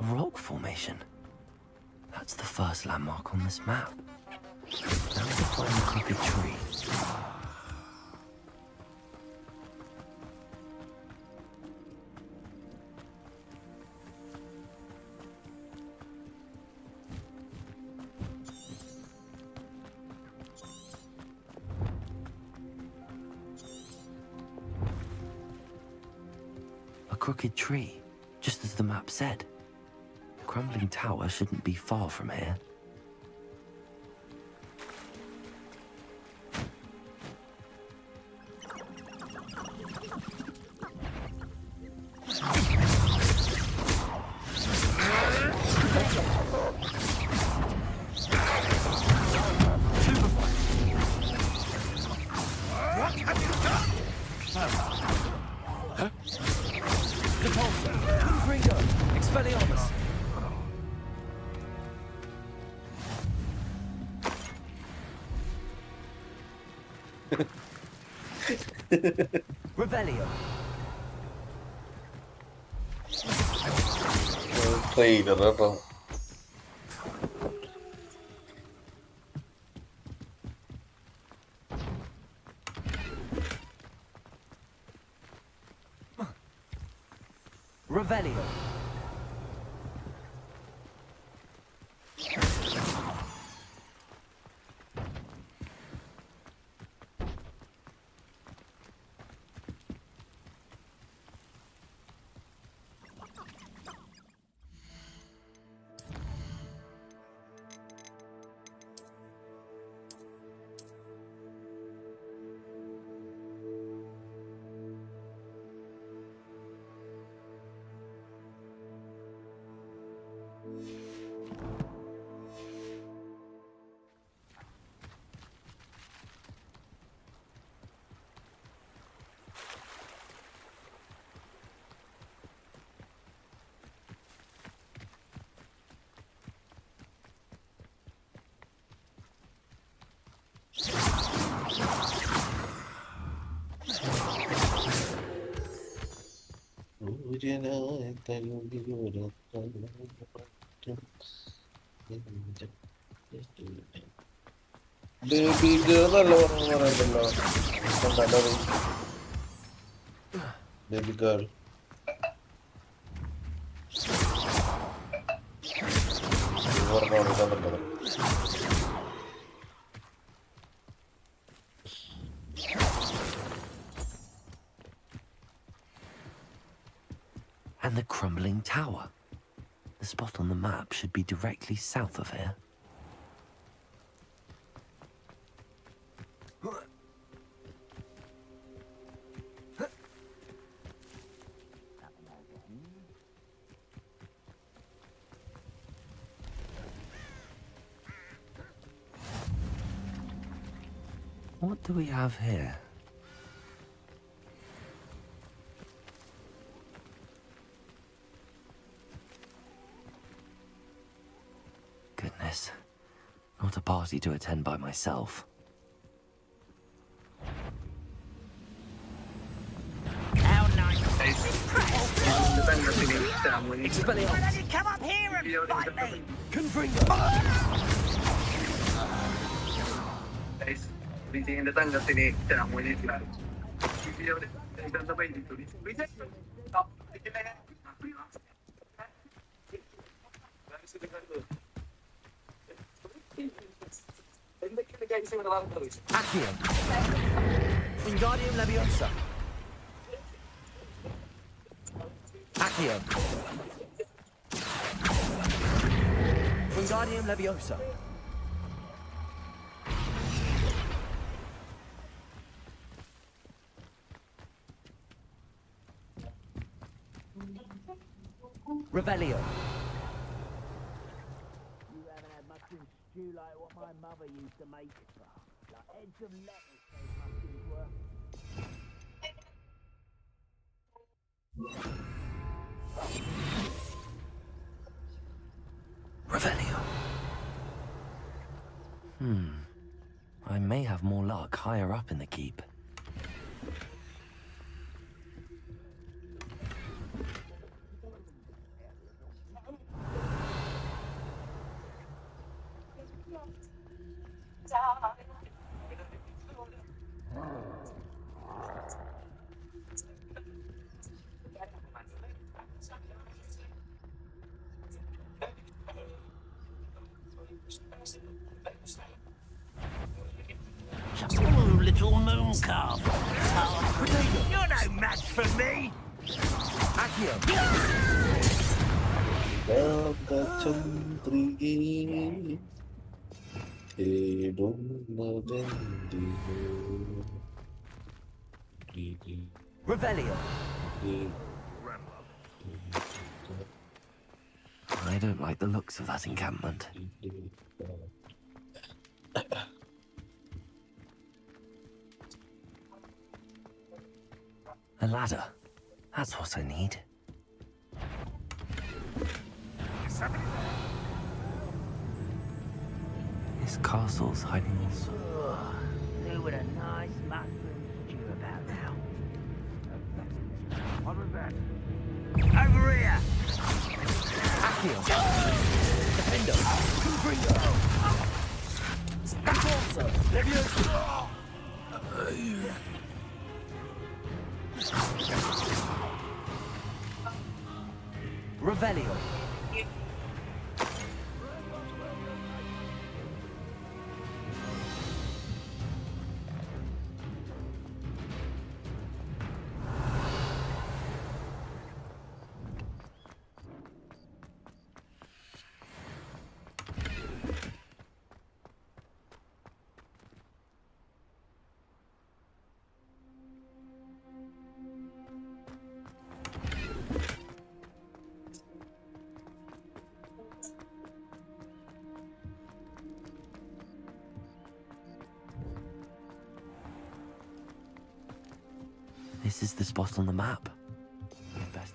A rock formation. That's the first landmark on this map. Now to find the crooked tree. A crooked tree, just as the map said. The crumbling tower shouldn't be far from here. What have you done? Repulsor, Confringo, Expelliarmus. Revelio. Trader കേട്ടോ. Revelio. Baby girl നല്ല പറയുന്നുണ്ടല്ലോ. Baby girl And the crumbling tower. The spot on the map should be directly south of here. What do we have here? Goodness. Not a party to attend by myself. How nice. Expelliarmus. Why don't you come up here and fight me? Confringo. Accio. Wingardium Leviosa. Accio. Wingardium Leviosa. Revelio. You haven't had mushroom stew like what my mother used to make. Like heads of lettuce, those mushrooms were. Revelio. I may have more luck higher up in the keep. Ooh, little moon calf. You're no match for me. Revelio. I don't like the looks of that encampment. A ladder. That's what I need. This castle's hiding also. Who would a nice mushroom stew about now? What was that? Over here! Accio! Defendo! Confringo! Concorso! Levioso! Revelio! This is the spot on the map. What's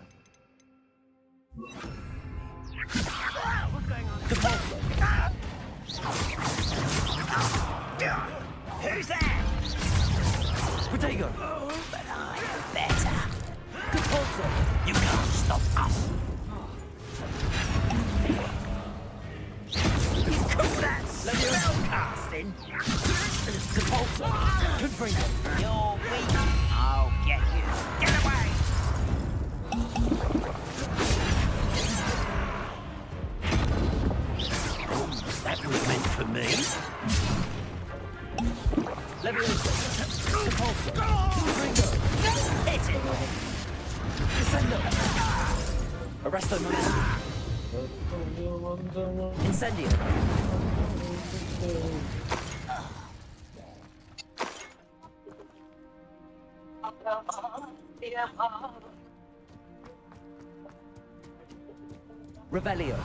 going on? Who's that? Protego! But I know better. Compulso! You can't stop us. You call that spell casting? Compulso! Confringo! You're weak. I'll get you. Get away! That was meant for me. Levioso! Compulso! Confringo! Hit it! Descendo! Arresto momentum! Incendio! Revelio!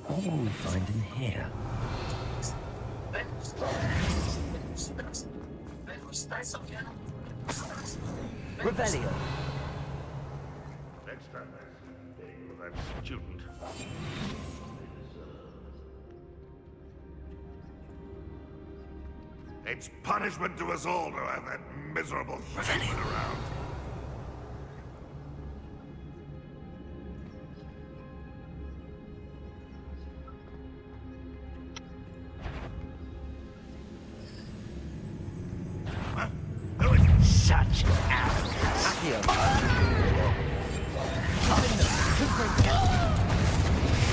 What will we find in here? Revelio! Next time I see that student. It's punishment to us all to have that miserable thing around. Such Accio!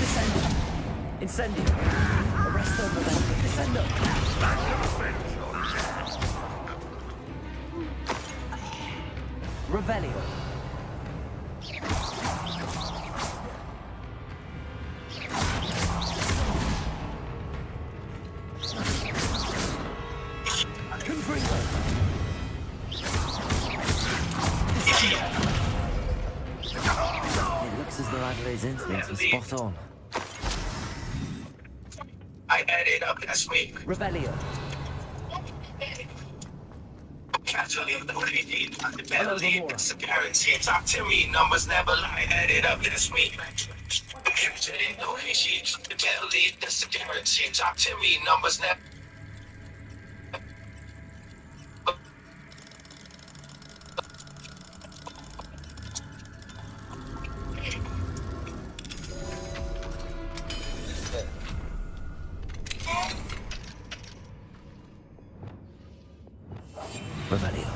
Descendo! Incendio! Arresto momentum! Descendo! Revelio! Confringo! It looks as though Adelaide's instincts were spot on. I added up last week. Revelio! Casually illuminated on the belly. It's a guarantee. Talk to me. Numbers never lie. Added up last week. usually know she's the deadly. That's the difference. She talk to me numbers now. Revelio.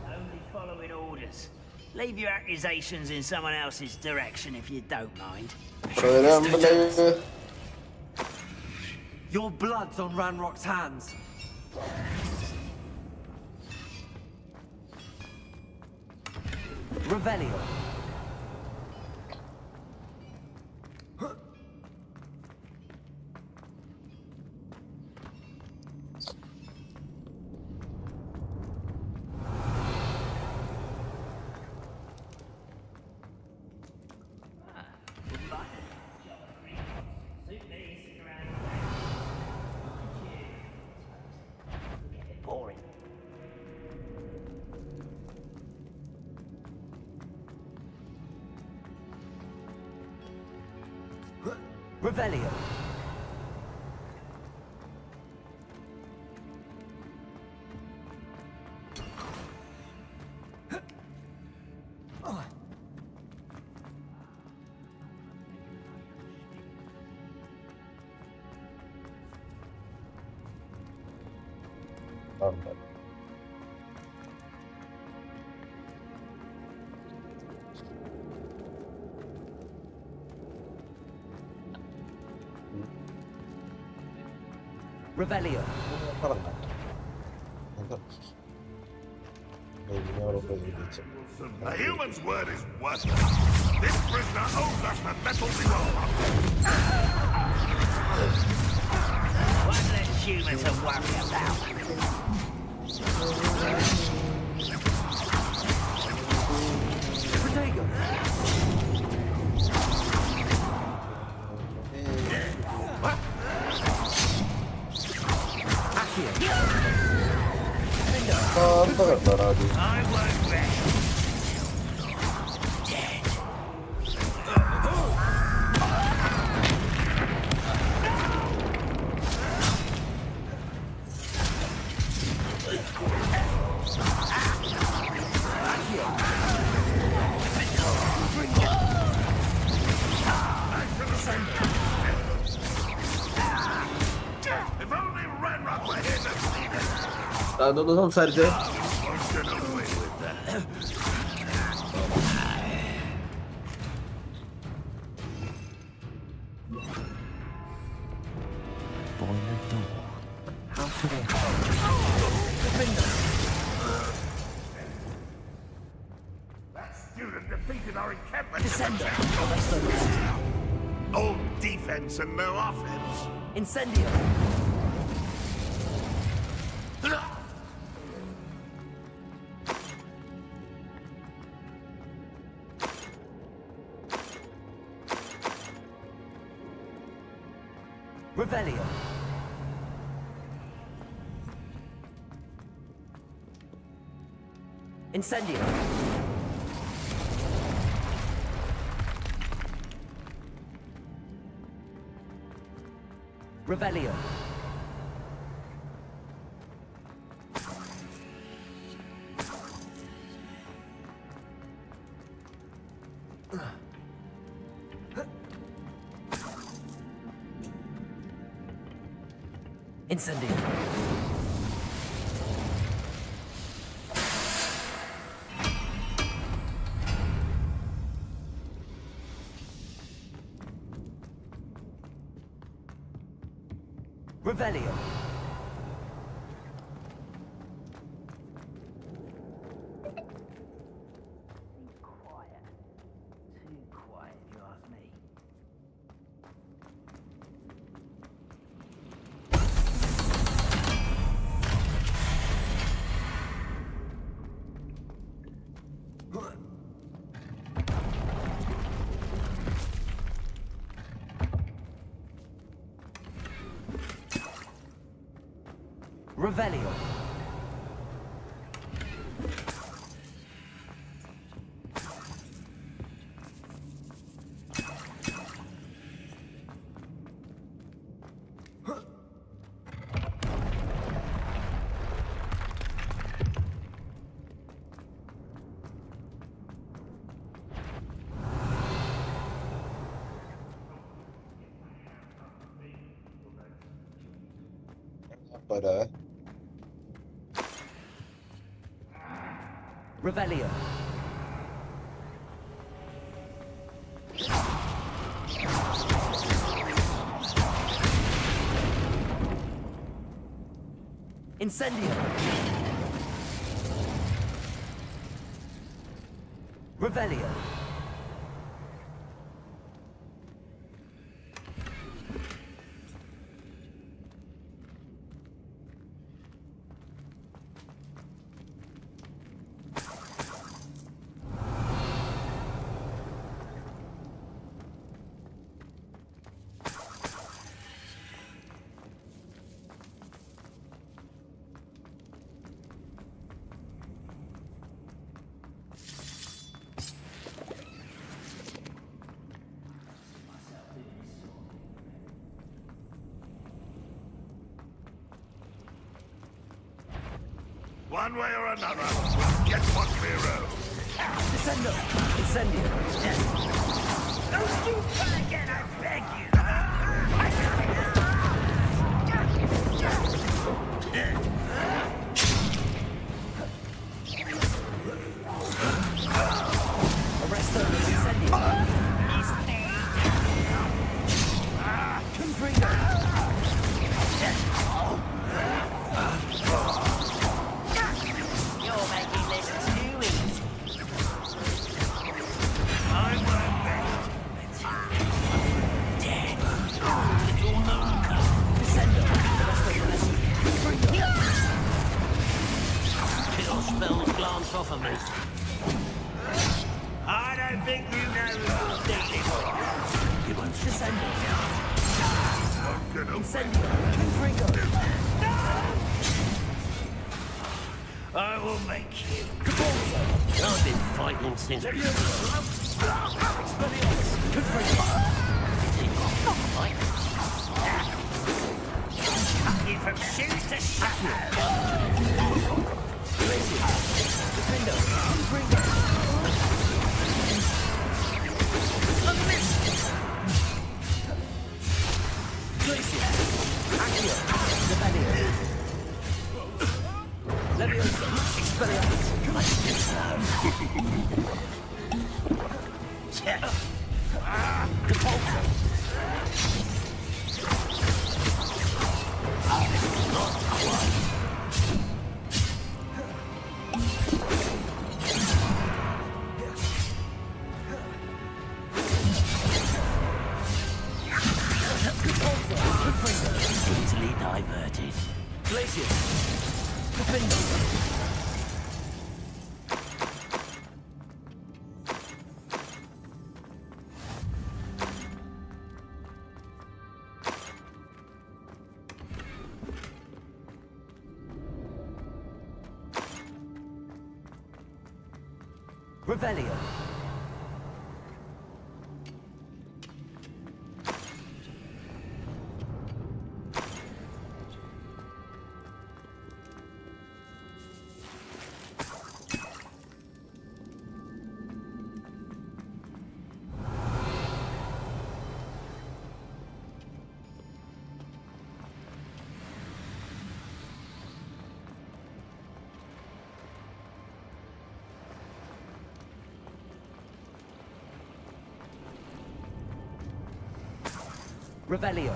Only following orders. Leave your accusations in someone else's direction if you don't mind. Your blood's on Ranrock's hands. Revelio. Boring. Revelio. Revelio. A human's word is worthless. This prisoner owes us the metal revolver. One less human to worry about. Protego. I won't rest. Dead. If only Ranrock were here to see this. അതൊന്ന് സംസാരിച്ചേ That student defeated our encampment. Descender. All defense and no offense. Incendio. Revelio. Incendio. Revelio. Incendio. Revelio. Quiet. Too quiet, if you ask me. Revelio. But Revelio. Incendio. Revelio. One way or another, get what we owe. Descendo. Incendio. Don't you try again, I beg you! Arresto. Incendio. Confringo. You're making this too easy. I won't rest until dead. Little Moonka. Descendo. Kill spells glance off of me. I don't think you know who you're dealing with. You won't descend. Incendio. Confringo. I will make you. Cabalzo. I've been fighting since. Cut you from shoes to shadow. Defendo. Confringo. Glacier. Accio. Revelio. Leviosa. Expelliarmus. Depulso. Not quite. Easily diverted. Glacier. Defendo. Revelio. Revelio.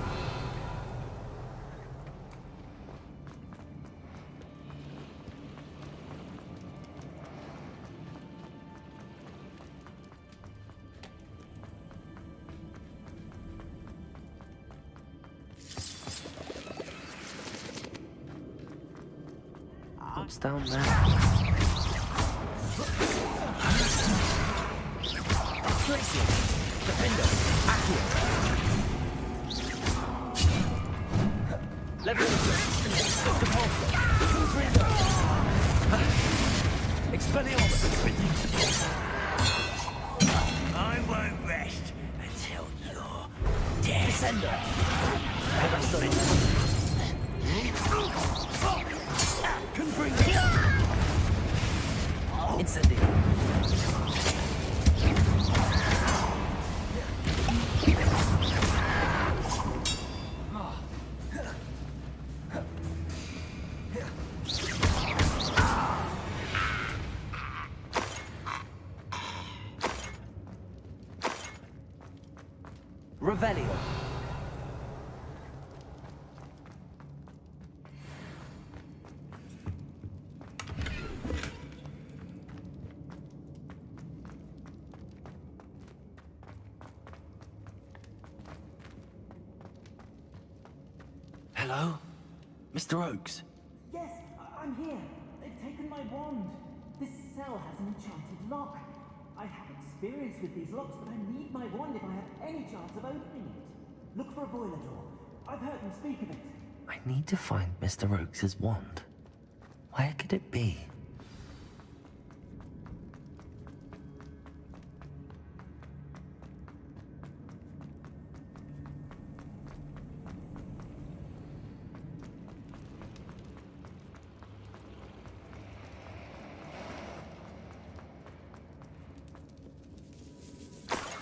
What's down there? Glacier. Defendo. Accio. Leviosa. Depulso. Confringo. Expelliarmus. I won't rest until you're dead. Descendo. Confringo. Incendio. Revelio. Hello? Mr. Oakes? Yes, I'm here. They've taken my wand. This cell has an enchanted lock. I have experience with these locks, but I need my wand if I have any chance of opening it. Look for a boiler door. I've heard them speak of it. I need to find Mr. Oakes' wand. Where could it be?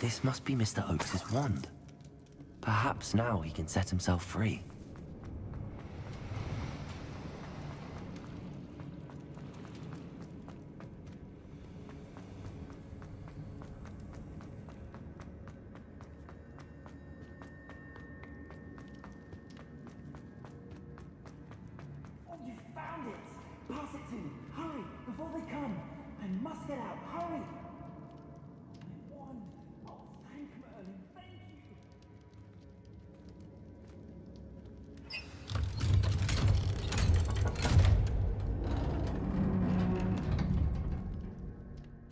This must be Mr. Oakes' wand. Perhaps now he can set himself free. Oh, you found it! Pass it to me. Hurry, before they come. I must get out. Hurry! My wand. Oh, thank Merlin. Thank you.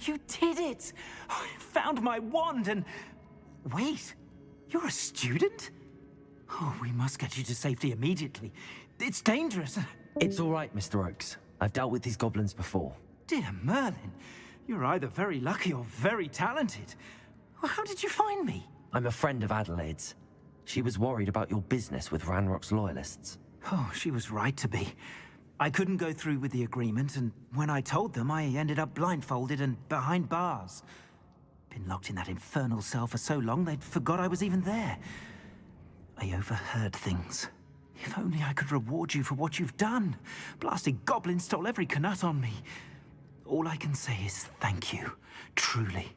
You did it! I found my wand and... Wait, you're a student? Oh, we must get you to safety immediately. It's dangerous. It's all right, Mr. Oakes. I've dealt with these goblins before. Dear Merlin, you're either very lucky or very talented. Well, how did you find me? I'm a friend of Adelaide's. She was worried about your business with Ranrock's loyalists. Oh, she was right to be. I couldn't go through with the agreement, and when I told them, I ended up blindfolded and behind bars. Been locked in that infernal cell for so long, they'd forgot I was even there. I overheard things. If only I could reward you for what you've done. Blasted goblins stole every Knut on me. All I can say is thank you, truly.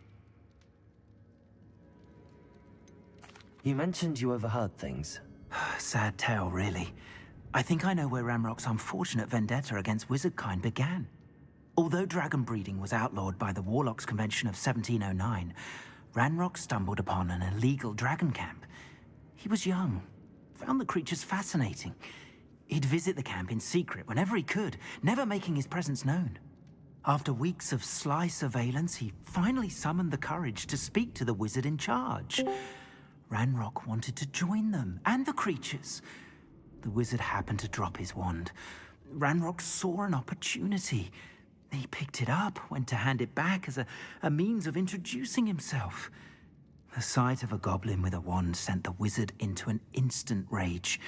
You mentioned you overheard things. Sad tale, really. I think I know where Ranrock's unfortunate vendetta against wizardkind began. Although dragon breeding was outlawed by the Warlocks Convention of 1709, Ranrock stumbled upon an illegal dragon camp. He was young, found the creatures fascinating. He'd visit the camp in secret whenever he could, never making his presence known. After weeks of sly surveillance, he finally summoned the courage to speak to the wizard in charge. Ranrock wanted to join them, and the creatures. The wizard happened to drop his wand. Ranrock saw an opportunity. He picked it up, went to hand it back as a means of introducing himself. The sight of a goblin with a wand sent the wizard into an instant rage.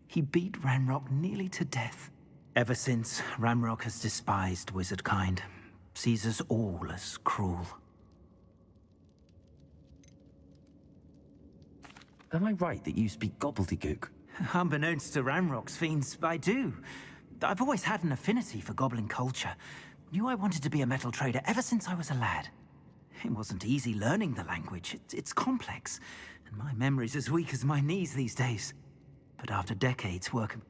He beat Ranrock nearly to death. Ever since, Ranrock has despised wizardkind, sees us all as cruel. Am I right that you speak gobbledygook? Unbeknownst to Ranrock's fiends, I do. I've always had an affinity for goblin culture. Knew I wanted to be a metal trader ever since I was a lad. It wasn't easy learning the language. It's complex, and my memory's as weak as my knees these days. But after decades working...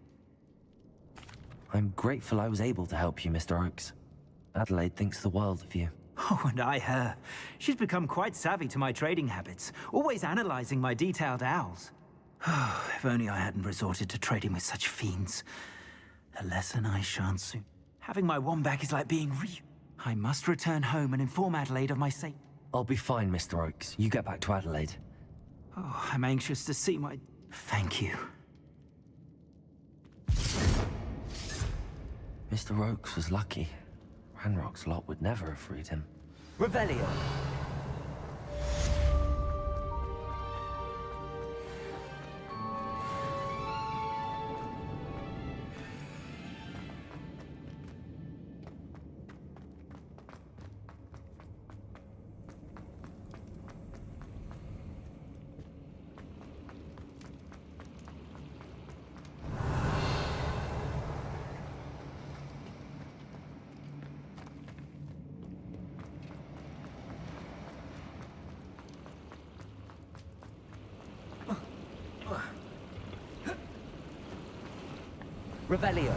I'm grateful I was able to help you, Mr. Oakes. Adelaide thinks the world of you. Oh, and I her. She's become quite savvy to my trading habits, always analyzing my detailed owls. Oh, if only I hadn't resorted to trading with such fiends. A lesson I shan't soon. Having my wand back is like being I must return home and inform Adelaide of my state. I'll be fine, Mr. Oakes. You get back to Adelaide. Oh, I'm anxious to see my... Thank you. Mr. Oakes was lucky. Ranrock's lot would never have freed him. Revelio! Revelio.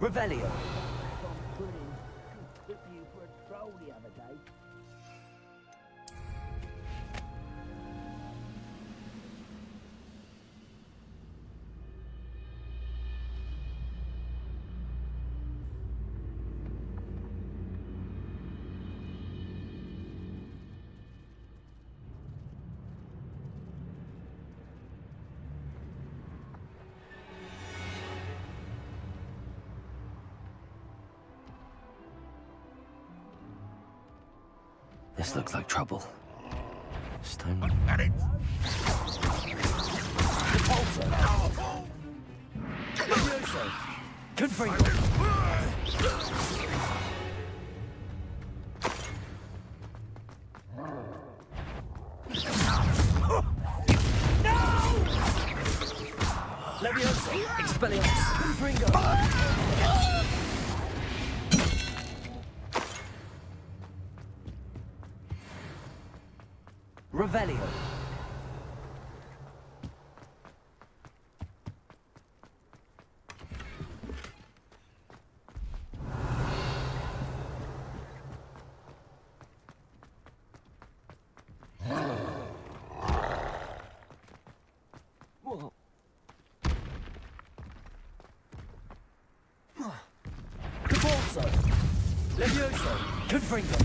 Revelio. Took you for a troll the other day. This looks like trouble. Stone. Got it! Confringo. Levioso. Expelliarmus. Confringo. Revelio. Cabalso. Levioso. Confringo.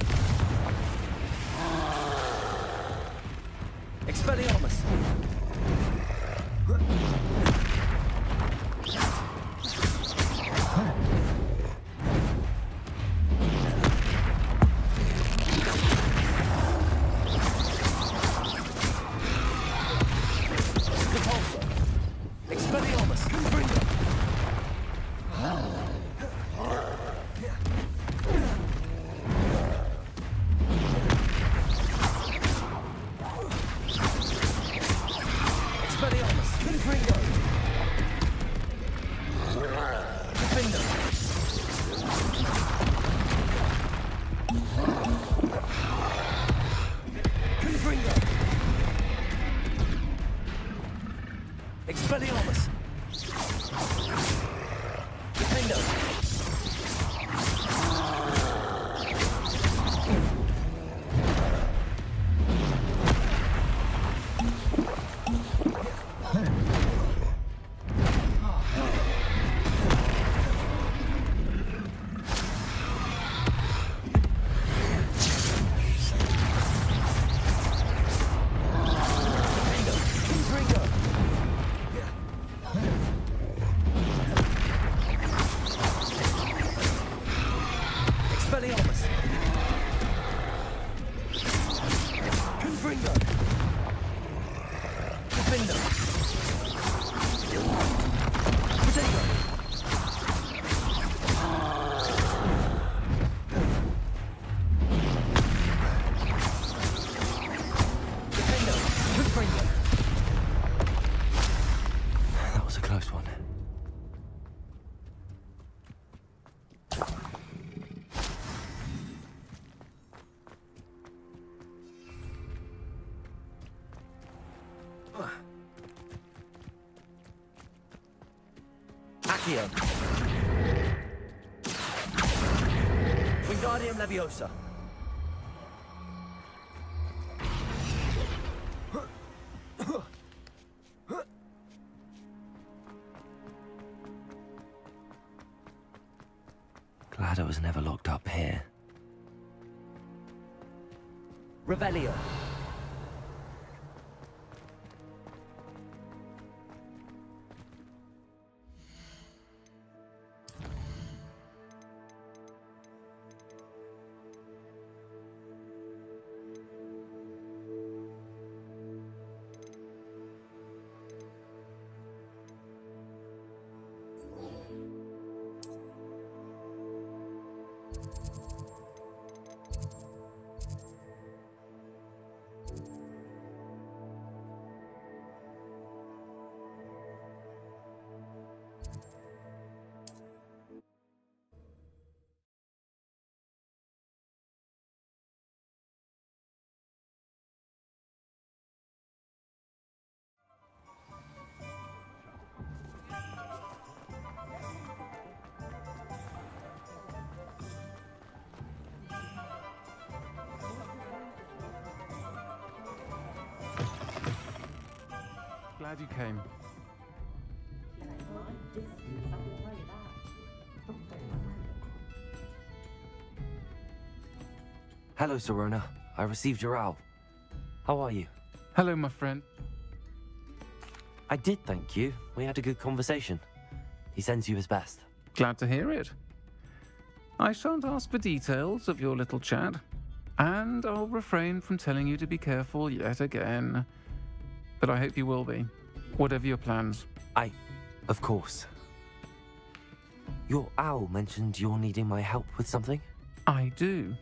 Expelliarmus. Repulsor. Expelliarmus. Confringo. Expelliarmus. Confringo. Defender. Confringo. Expelliarmus. Defender. Expelliarmus. Confringo. Defender. Potato. Defender. Confringo. That was a close one. Accio. Wingardium Leviosa. Glad I was never locked up here. Revelio. Glad you came. Hello, Serona. I received your owl. How are you? Hello, my friend. I did, thank you. We had a good conversation. He sends you his best. Glad to hear it. I shan't ask for details of your little chat, and I'll refrain from telling you to be careful yet again. But I hope you will be, whatever your plans. Of course. Your owl mentioned you're needing my help with something? I do.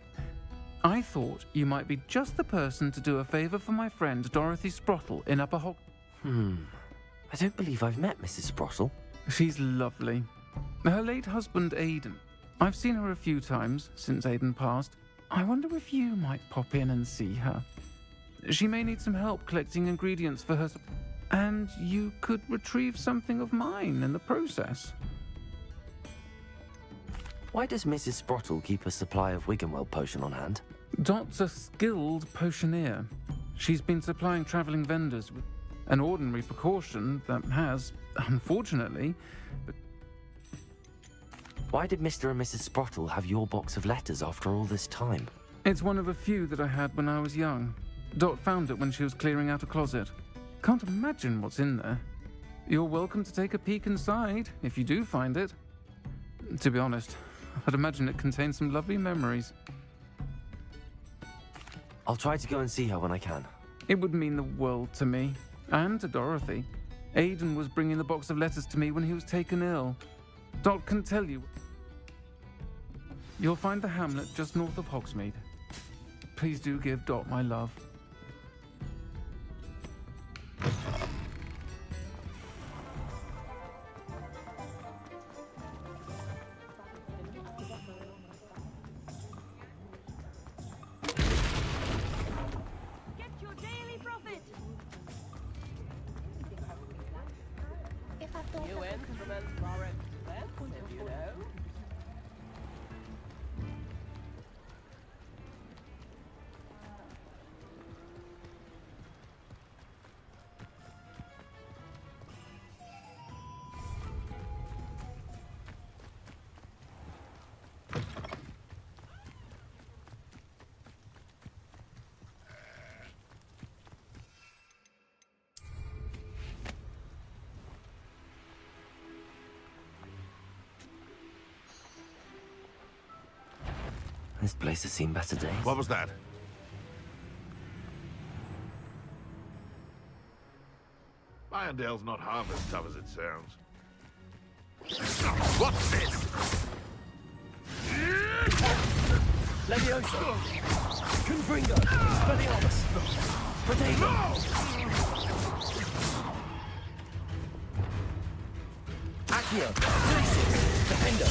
I thought you might be just the person to do a favor for my friend Dorothy Sprottle in Upper Hog... I don't believe I've met Mrs. Sprottle. She's lovely. Her late husband, Aidan. I've seen her a few times since Aidan passed. I wonder if you might pop in and see her. She may need some help collecting ingredients for her... And you could retrieve something of mine in the process. Why does Mrs. Sprottle keep a supply of Wiggenweld potion on hand? Dot's a skilled potioneer. She's been supplying traveling vendors with an ordinary precaution that has, unfortunately... Why did Mr. and Mrs. Sprottle have your box of letters after all this time? It's one of a few that I had when I was young. Dot found it when she was clearing out a closet. Can't imagine what's in there. You're welcome to take a peek inside, if you do find it. To be honest, I'd imagine it contains some lovely memories. I'll try to go and see her when I can. It would mean the world to me, and to Dorothy. Aidan was bringing the box of letters to me when he was taken ill. Dot can tell you. You'll find the hamlet just north of Hogsmeade. Please do give Dot my love. This place has seen better days. What was that? Irondale's not half as tough as it sounds. What's this? Leviosa! Confringo! Speliomus! Protego! Accio! Glacis! Defendo!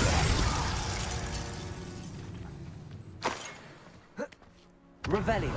Revelio.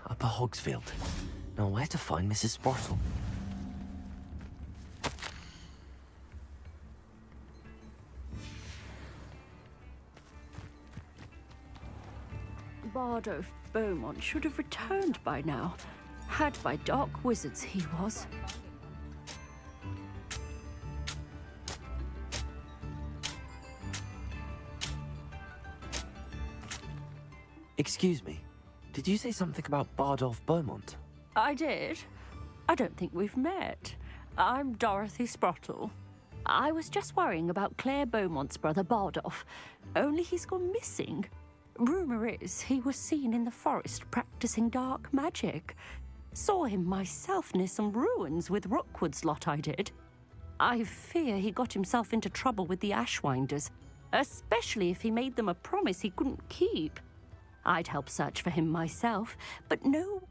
Upper Hogsfield. Now where to find Mrs. Sprottle? Bardolph Beaumont should have returned by now. Had by dark wizards he was. Excuse me, did you say something about Bardolph Beaumont? I did. I don't think we've met. I'm Dorothy Sprottle. I was just worrying about Claire Beaumont's brother Bardolph, only he's gone missing. Rumour is he was seen in the forest practicing dark magic. Saw him myself near some ruins with Rookwood's lot I did. I fear he got himself into trouble with the Ashwinders, especially if he made them a promise he couldn't keep. I'd help search for him myself, but no.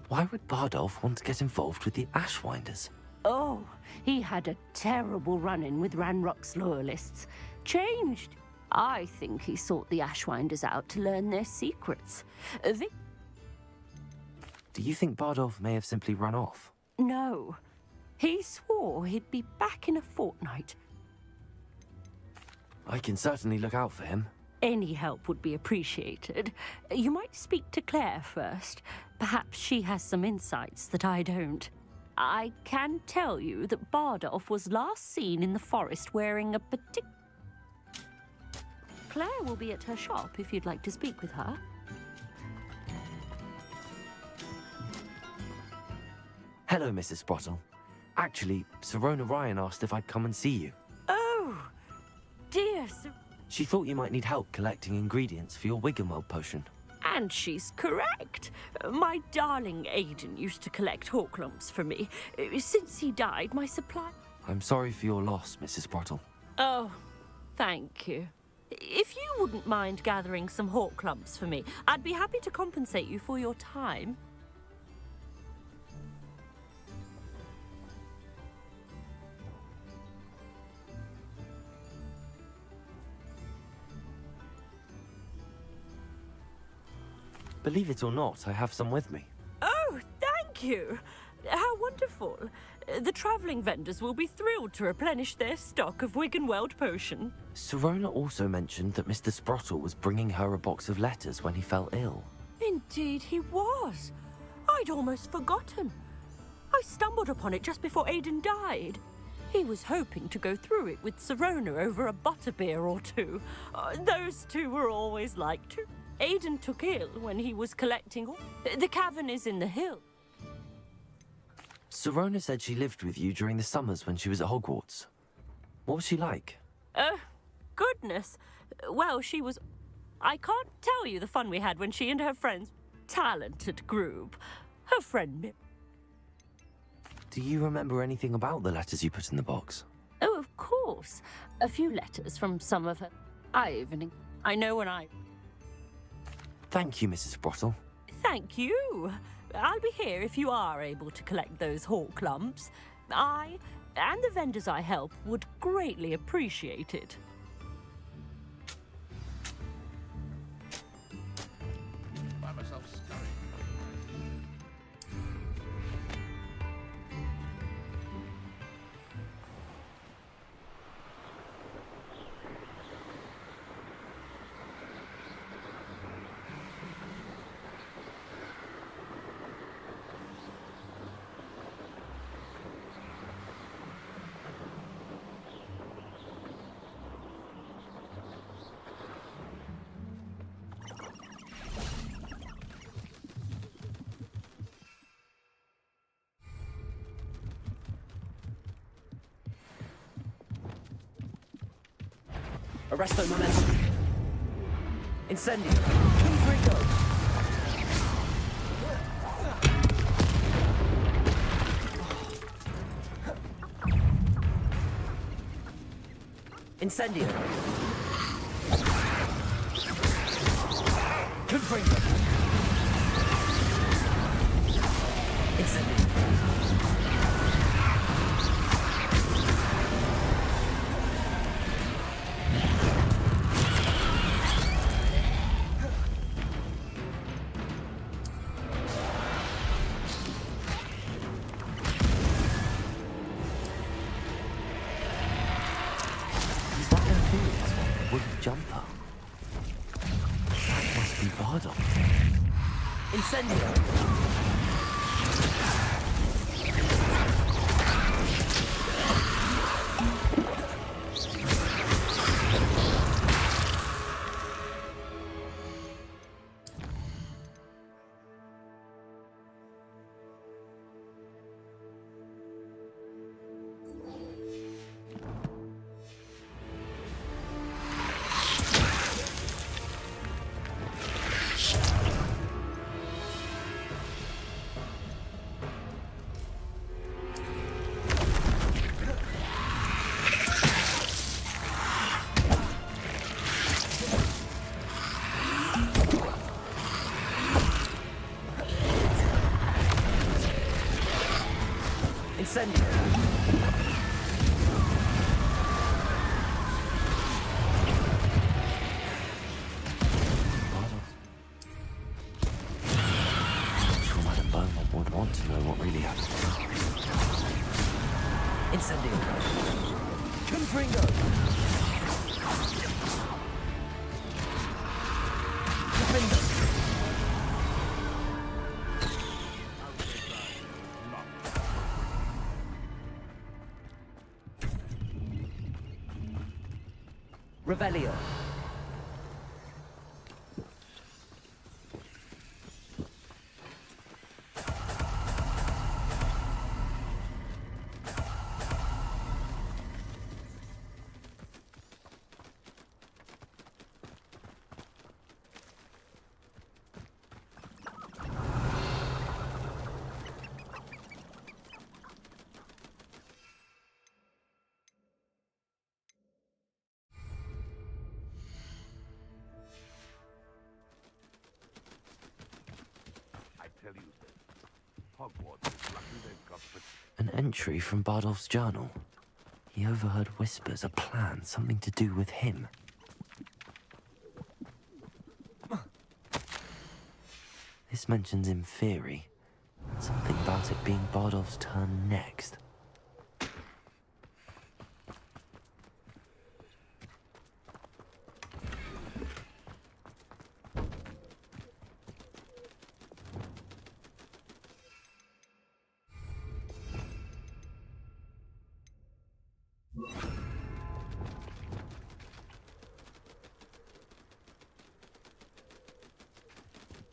Why would Bardolph want to get involved with the Ashwinders? Oh, he had a terrible run-in with Ranrock's loyalists. Changed. I think he sought the Ashwinders out to learn their secrets. Do you think Bardolph may have simply run off? No. He swore he'd be back in a fortnight. I can certainly look out for him. Any help would be appreciated. You might speak to Claire first. Perhaps she has some insights that I don't. I can tell you that Bardolph was last seen in the forest wearing a particular... Claire will be at her shop if you'd like to speak with her. Hello, Mrs. Sprottle. Actually, Sirona Ryan asked if I'd come and see you. Oh, dear Sir... She thought you might need help collecting ingredients for your Wiggenweld potion. And she's correct. My darling Aidan used to collect hawk lumps for me. Since he died, my supply... I'm sorry for your loss, Mrs. Sprottle. Oh, thank you. If you wouldn't mind gathering some hawk lumps for me, I'd be happy to compensate you for your time. Believe it or not, I have some with me. Oh, thank you. How wonderful. The travelling vendors will be thrilled to replenish their stock of Wiggenweld potion. Sirona also mentioned that Mr. Sprottle was bringing her a box of letters when he fell ill. Indeed he was. I'd almost forgotten. I stumbled upon it just before Aidan died. He was hoping to go through it with Sirona over a butterbeer or two. Those two were always like to. Aidan took ill when he was collecting... The cavern is in the hill. Sirona said she lived with you during the summers when she was at Hogwarts. What was she like? Goodness. Well, she was... I can't tell you the fun we had when she and her friends... Talented group. Her friend... Do you remember anything about the letters you put in the box? Oh, of course. A few letters from some of her... I know when I... Thank you, Mrs. Sprottle. Thank you. I'll be here if you are able to collect those hawk lumps. I, and the vendors I help, would greatly appreciate it. By myself scurrying. Arresto momentum. Incendio. Confringo. Incendio. Confringo. Incendio. Incendio! Incendio! I'm sure Madame Beaumont would want to know what really happened. Incendio! Confringo! Confringo! Revelio. Hogwarts is lucky they've got An entry from Bardolph's journal. He overheard whispers, a plan, something to do with him. This mentions Inferi. Something about it being Bardolph's turn next.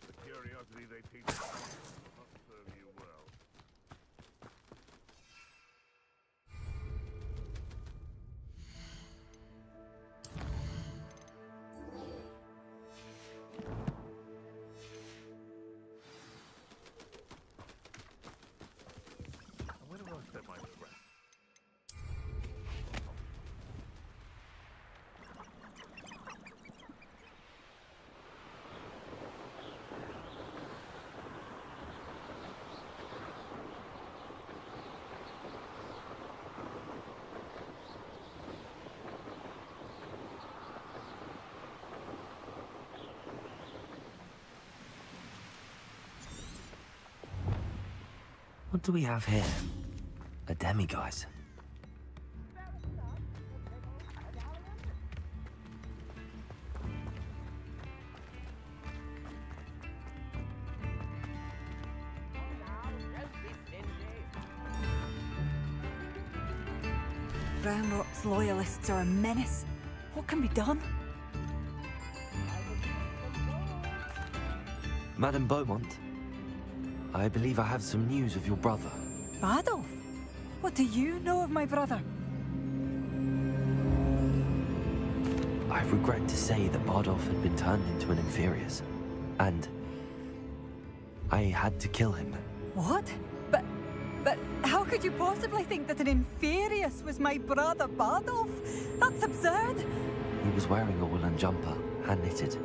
the curiosity they teach us must serve you well. Where do I set my trap? What do we have here? A demiguise. Ramrock's loyalists are a menace. What can be done? Madame Beaumont, I believe I have some news of your brother. Bardolph? What do you know of my brother? I regret to say that Bardolph had been turned into an Inferius, and I had to kill him. What? But how could you possibly think that an Inferius was my brother Bardolph? That's absurd! He was wearing a woolen jumper, hand-knitted.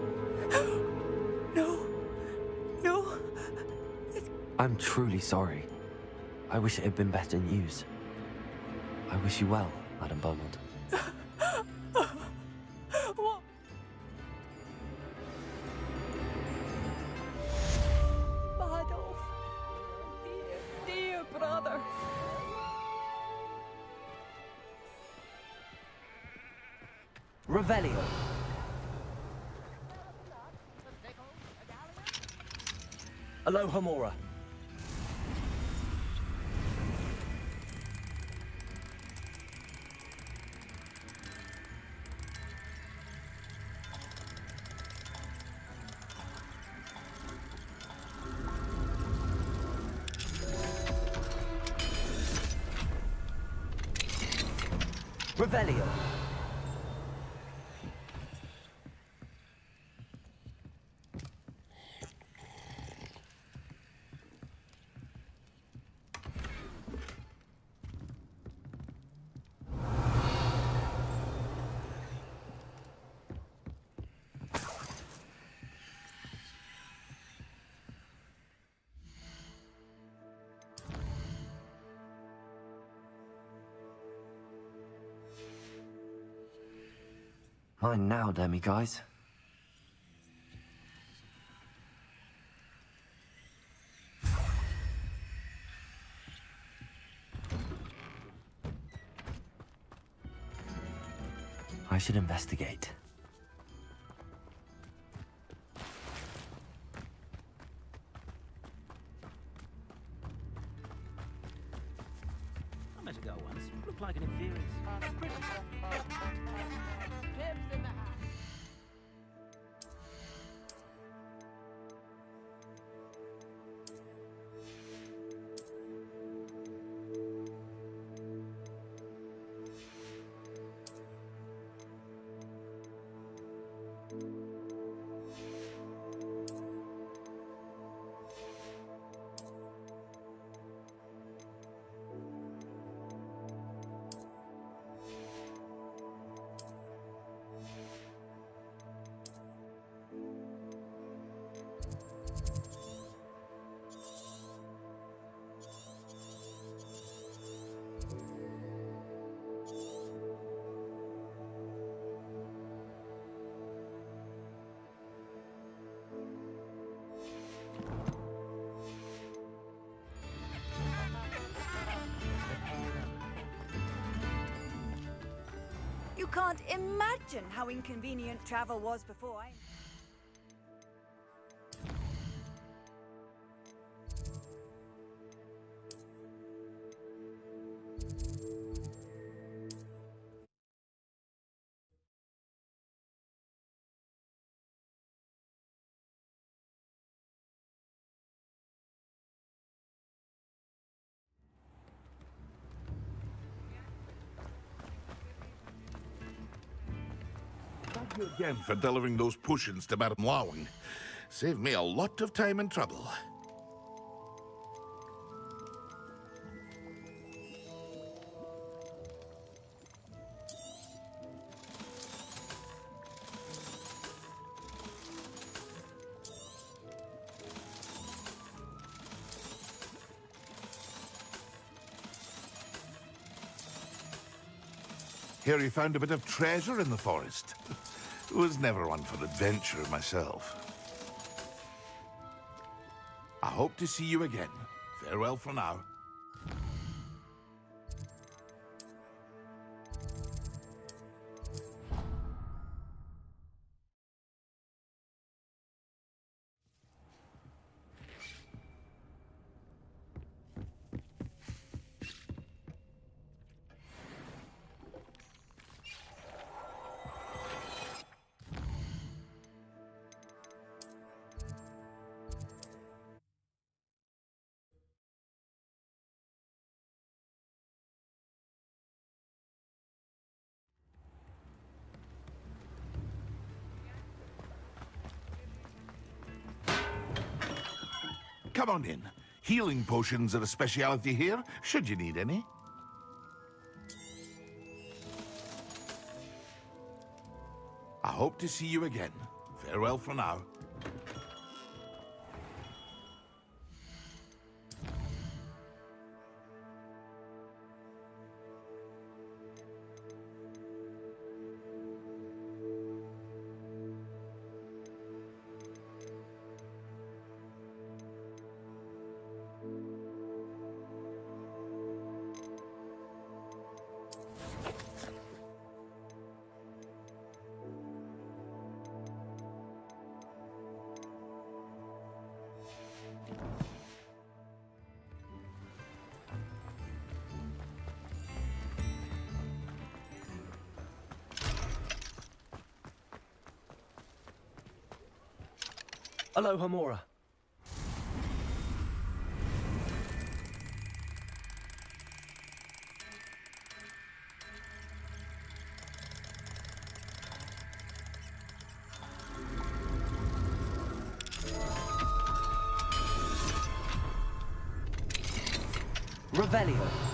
No. I'm truly sorry. I wish it had been better news. I wish you well, Madame Beaumont. What? Bardolph. Dear brother. Revelio. Aloha Mora. Revelio. Mine now, Demi guys. I should investigate. I met a girl once. Looked like an inferior. You can't imagine how inconvenient travel was before I... Thank you again for delivering those potions to Madame Lowing. Saved me a lot of time and trouble. Hear you found a bit of treasure in the forest. Was never one for adventure myself. I hope to see you again. Farewell for now. Come on in. Healing potions are a speciality here, should you need any. I hope to see you again. Farewell for now. Aloha Mora. Revelio.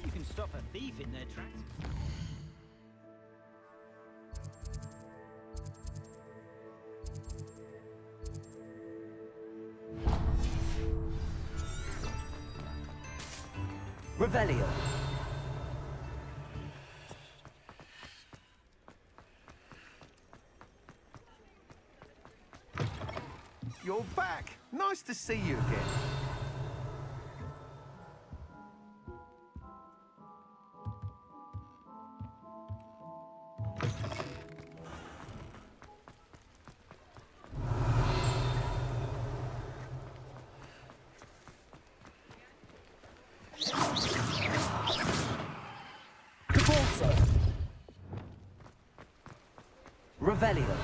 You can stop a thief in their tracks. Revelio. You're back. Nice to see you again. Revelio.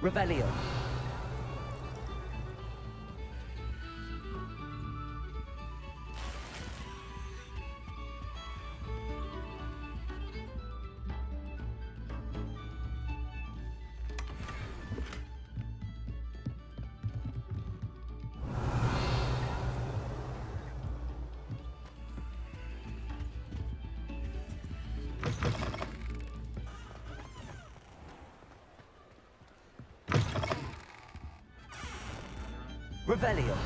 Revelio. Revelio.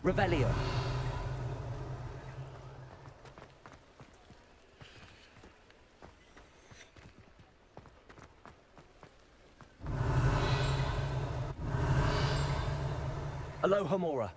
Revelio. Aloha Mora.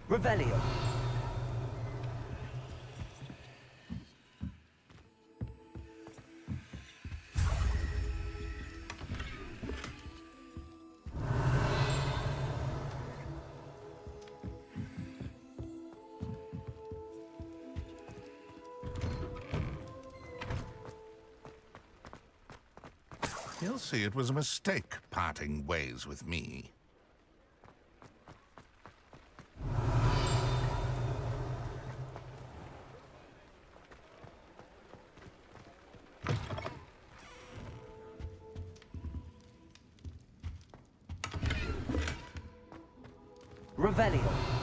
Revelio. They'll see it was a mistake parting ways with me. Revelio.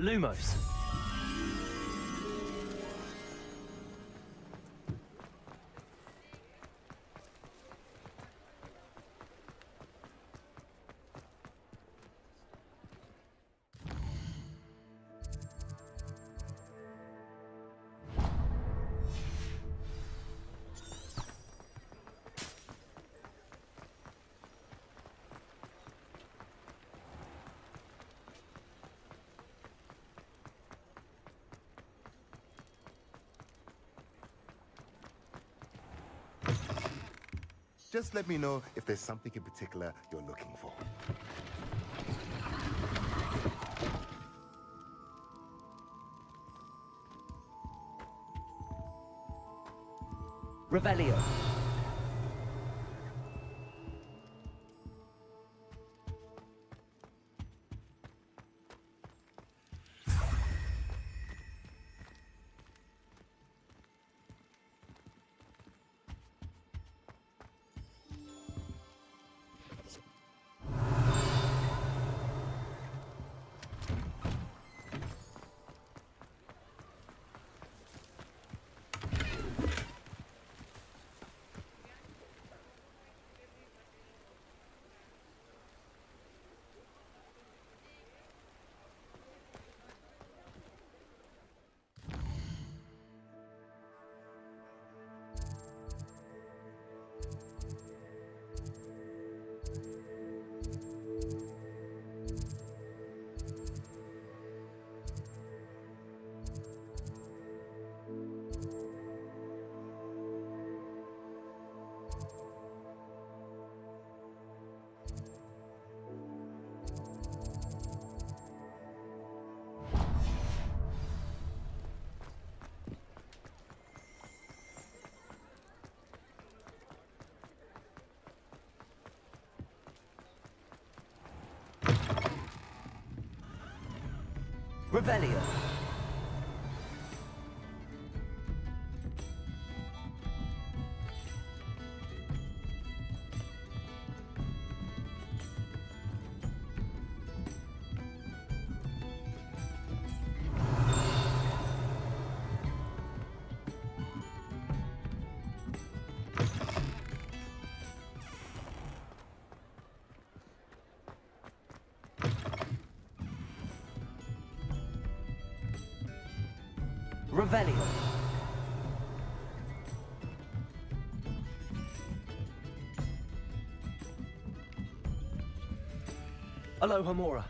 Lumos. Just let me know if there's something in particular you're looking for. Revelio. Revelio. Revelio. Aloha Mora.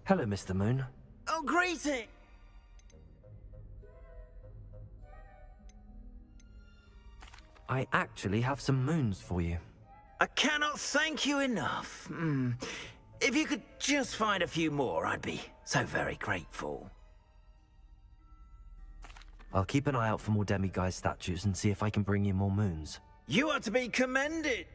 Hello, Mr. Moon. Oh, greeting! I actually have some moons for you. I cannot thank you enough. If you could just find a few more, I'd be so very grateful. I'll keep an eye out for more demiguise statues and see if I can bring you more moons. You are to be commended.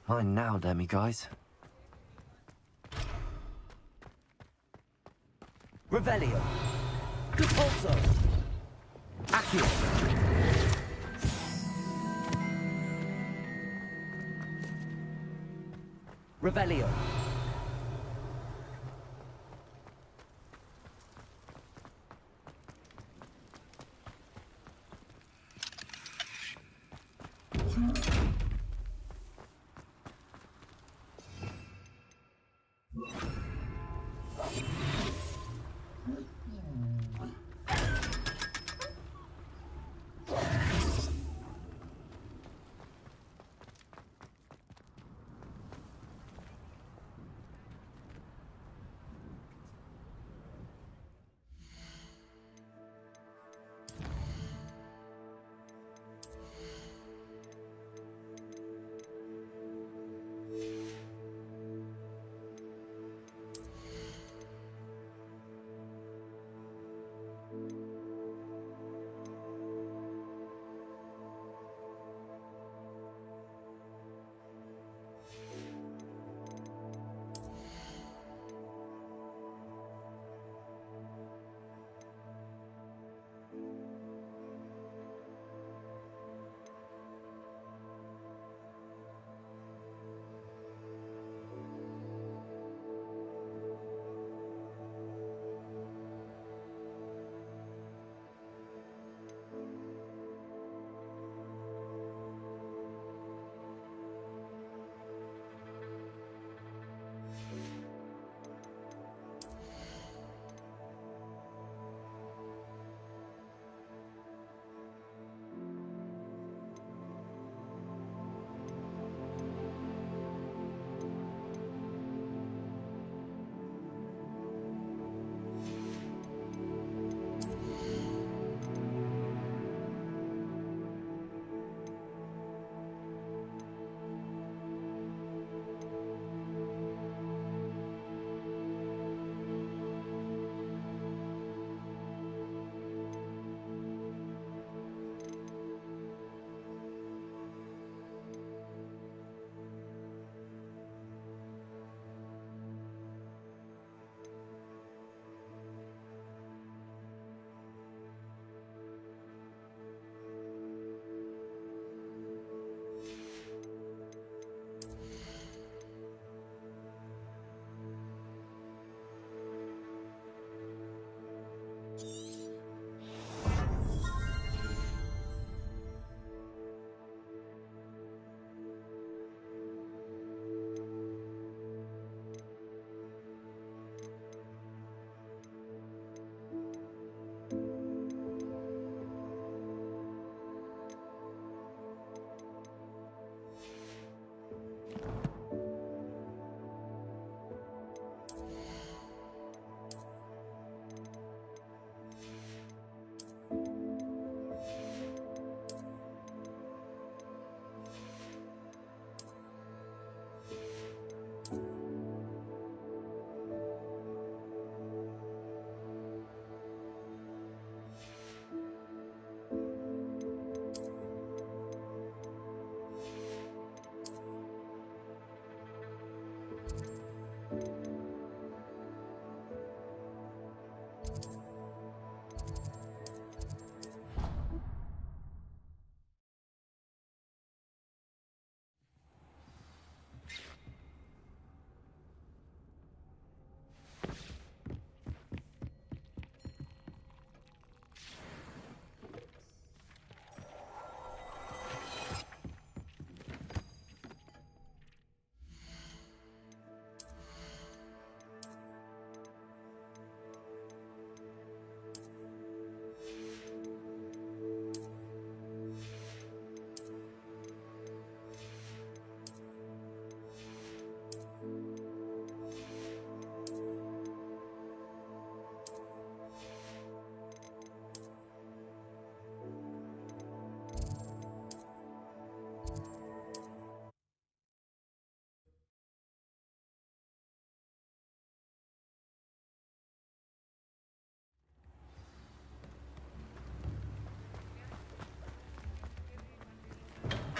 Mine now, demiguise. Revelio. Repulso. Accio. Revelio.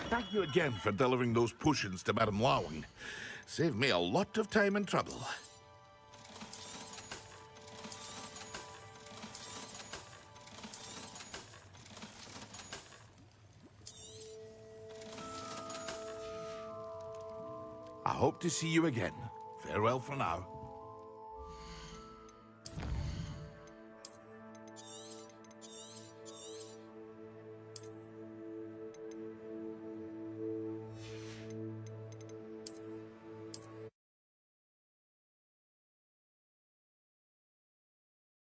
Thank you again for delivering those potions to Madame Lowing. Saved me a lot of time and trouble. I hope to see you again. Farewell for now.